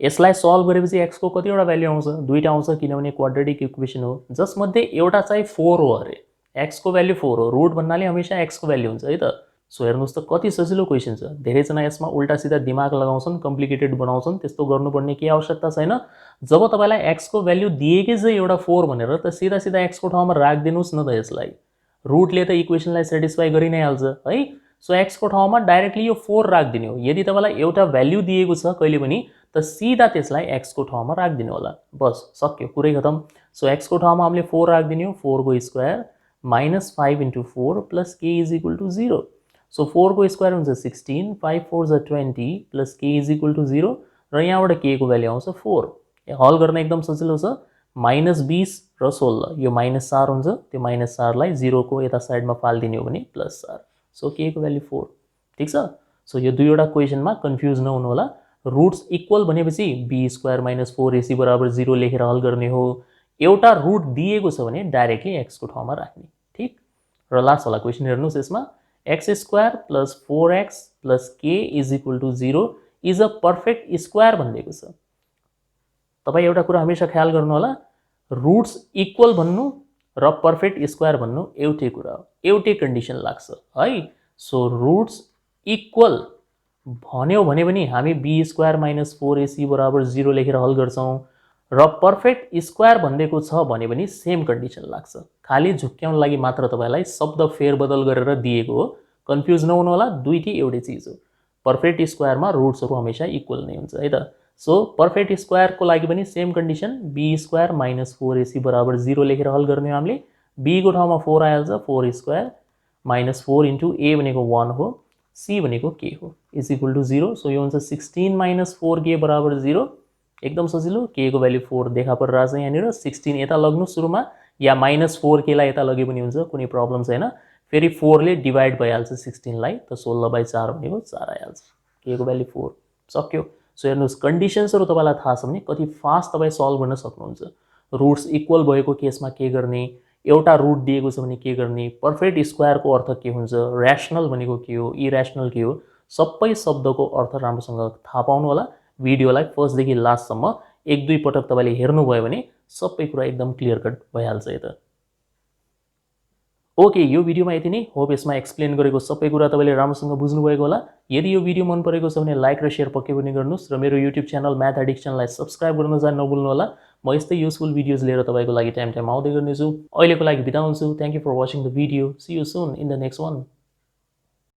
यसलाई सल्भ गरेपछि x को कतिवटा भ्यालु आउँछ दुईटा आउँछ किनभने क्वाड्रेटिक इक्वेसन हो जसमध्ये एउटा चाहिँ 4 हो अरे x को भ्यालु 4 हो रुट भन्नाले हमेशा x को भ्यालु हुन्छ है त सो हेर्नुस् त कति सजिलो क्वेशन छ धेरै जना यसमा उल्टा सिधा दिमाग लगाउँछन् कम्प्लिकेटेड बनाउँछन् त्यस्तो गर्नुपर्ने के आवश्यकता छैन जब तपाईलाई x को भ्यालु दिएकै छ एउटा 4 भनेर त सिधा सिधा x को ठाउँमा राख्दिनुस् न त यसलाई रुटले त इक्वेसनलाई सेटिस्फाई गरि नै हाल्छ है सो x को ठाउँमा डाइरेक्टली यो 4 राख्दिने हो यदि तपाईलाई एउटा भ्यालु दिएको छ कहिले पनि त सीधा त्यसलाई x को ठाउँमा राख्दिनु होला बस सक्यो कुरै खतम सो x को ठाउँमा हामीले 4 राख्दिने हो 4 को स्क्वायर - 5 * 4 + k = 0 सो 4 को स्क्वायर हुन्छ 16 5 4 जा 20 + k = 0 र यहाँबाट k को भ्यालु आउँछ 4 हल गर्न एकदम सजिलो छ -20 र 16 यो -4 हुन्छ त्यो -4 लाई 0 को यता साइडमा फाल्दिने हो भने +4 सो k को भ्यालु 4 ठीक छ सो यो दुईवटा क्वेशनमा कन्फ्युज नहुनु होला रुट्स इक्वल भनेपछि b² - 4ac = 0 लेखेर हल गर्ने हो एउटा रुट दिएको छ भने डाइरेक्टली x को ठाउँमा राख्ने ठीक र लास्ट वाला क्वेशन हेर्नुस् यसमा x² + 4x + k = 0 is a perfect square भन्दैको छ तपाई एउटा कुरा हमेशा ख्याल गर्नु होला रुट्स इक्वल भन्नु र पर्फेक्ट स्क्वायर भन्नु एउटै कुरा हो एउटै कन्डिसन लाग्छ है सो रुट्स इक्वल भन्यो भने पनि हामी b² - 4ac = 0 लेखेर हल गर्छौं र पर्फेक्ट स्क्वायर भन्दैको छ भने पनि सेम कन्डिसन लाग्छ खाली झुक्क्याउन लागि मात्र तपाईलाई शब्द फेरबदल गरेर दिएको हो कन्फ्युज नहुनु होला दुईटै एउटै चीज हो पर्फेक्ट स्क्वायरमा रुट्सहरु हमेशा इक्वल नै हुन्छ है त सो पर्फेक्ट स्क्वायर को लागि पनि सेम कन्डिसन b² - 4ac = 0 लेखेर हल गर्ने हामीले b को ठाउँमा 4 आइहाल्छ 4² - 4 * a भनेको 1 हो c भनेको k हो = 0 सो यो हुन्छ 16 - 4k = 0 एकदम सजिलो k को भ्यालु 4 देखा परिरहेछ यहाँनिर 16 यता लग्नु सुरुमा या -4k लाई यता लगे पनि हुन्छ कुनै प्रब्लम छैन फेरि 4 ले डिवाइड भइहाल्छ 16 लाई त 16/4 भनेको 4 आइहाल्छ k को भ्यालु 4 सक्यो सो हेर्नुस् कन्डिसन्सहरु तपाईलाई थाहा छ भने कति फास्ट तपाई सल्भ गर्न सक्नुहुन्छ रुट्स इक्वल भएको केसमा के गर्ने एउटा रुट दिएको छ भने के गर्ने पर्फेक्ट स्क्वायर को अर्थ के हुन्छ ऱ्याशनल भनेको के हो इरेशनल के हो सबै शब्दको अर्थ राम्रोसँग थाहा पाउनु होला भिडियोलाई फर्स्ट देखि लास्ट सम्म एक दुई पटक तपाईले हेर्नु भयो भने सबै कुरा एकदम क्लियर कट भइहाल्छ है त ओके, यो भिडियोमा यति नै। होप यसमा एक्सप्लेन गरेको सबै कुरा तपाईँले राम्रोसँग बुझ्नुभएको होला। यदि यो भिडियो मन परेको छ भने लाइक र शेयर पक्कै पनि गर्नुहोस् र मेरो युट्युब च्यानल म्याथ एडिक्सनलाई सब्स्क्राइब गर्न चाहिँ नभुल्नु होला। म यस्तै युजफुल भिडियोज लिएर तपाईँको लागि टाइम आउँदै गर्नेछु। अहिलेको लागि बिदा हुन्छु। Thank you for watching the video. See you soon in the next one.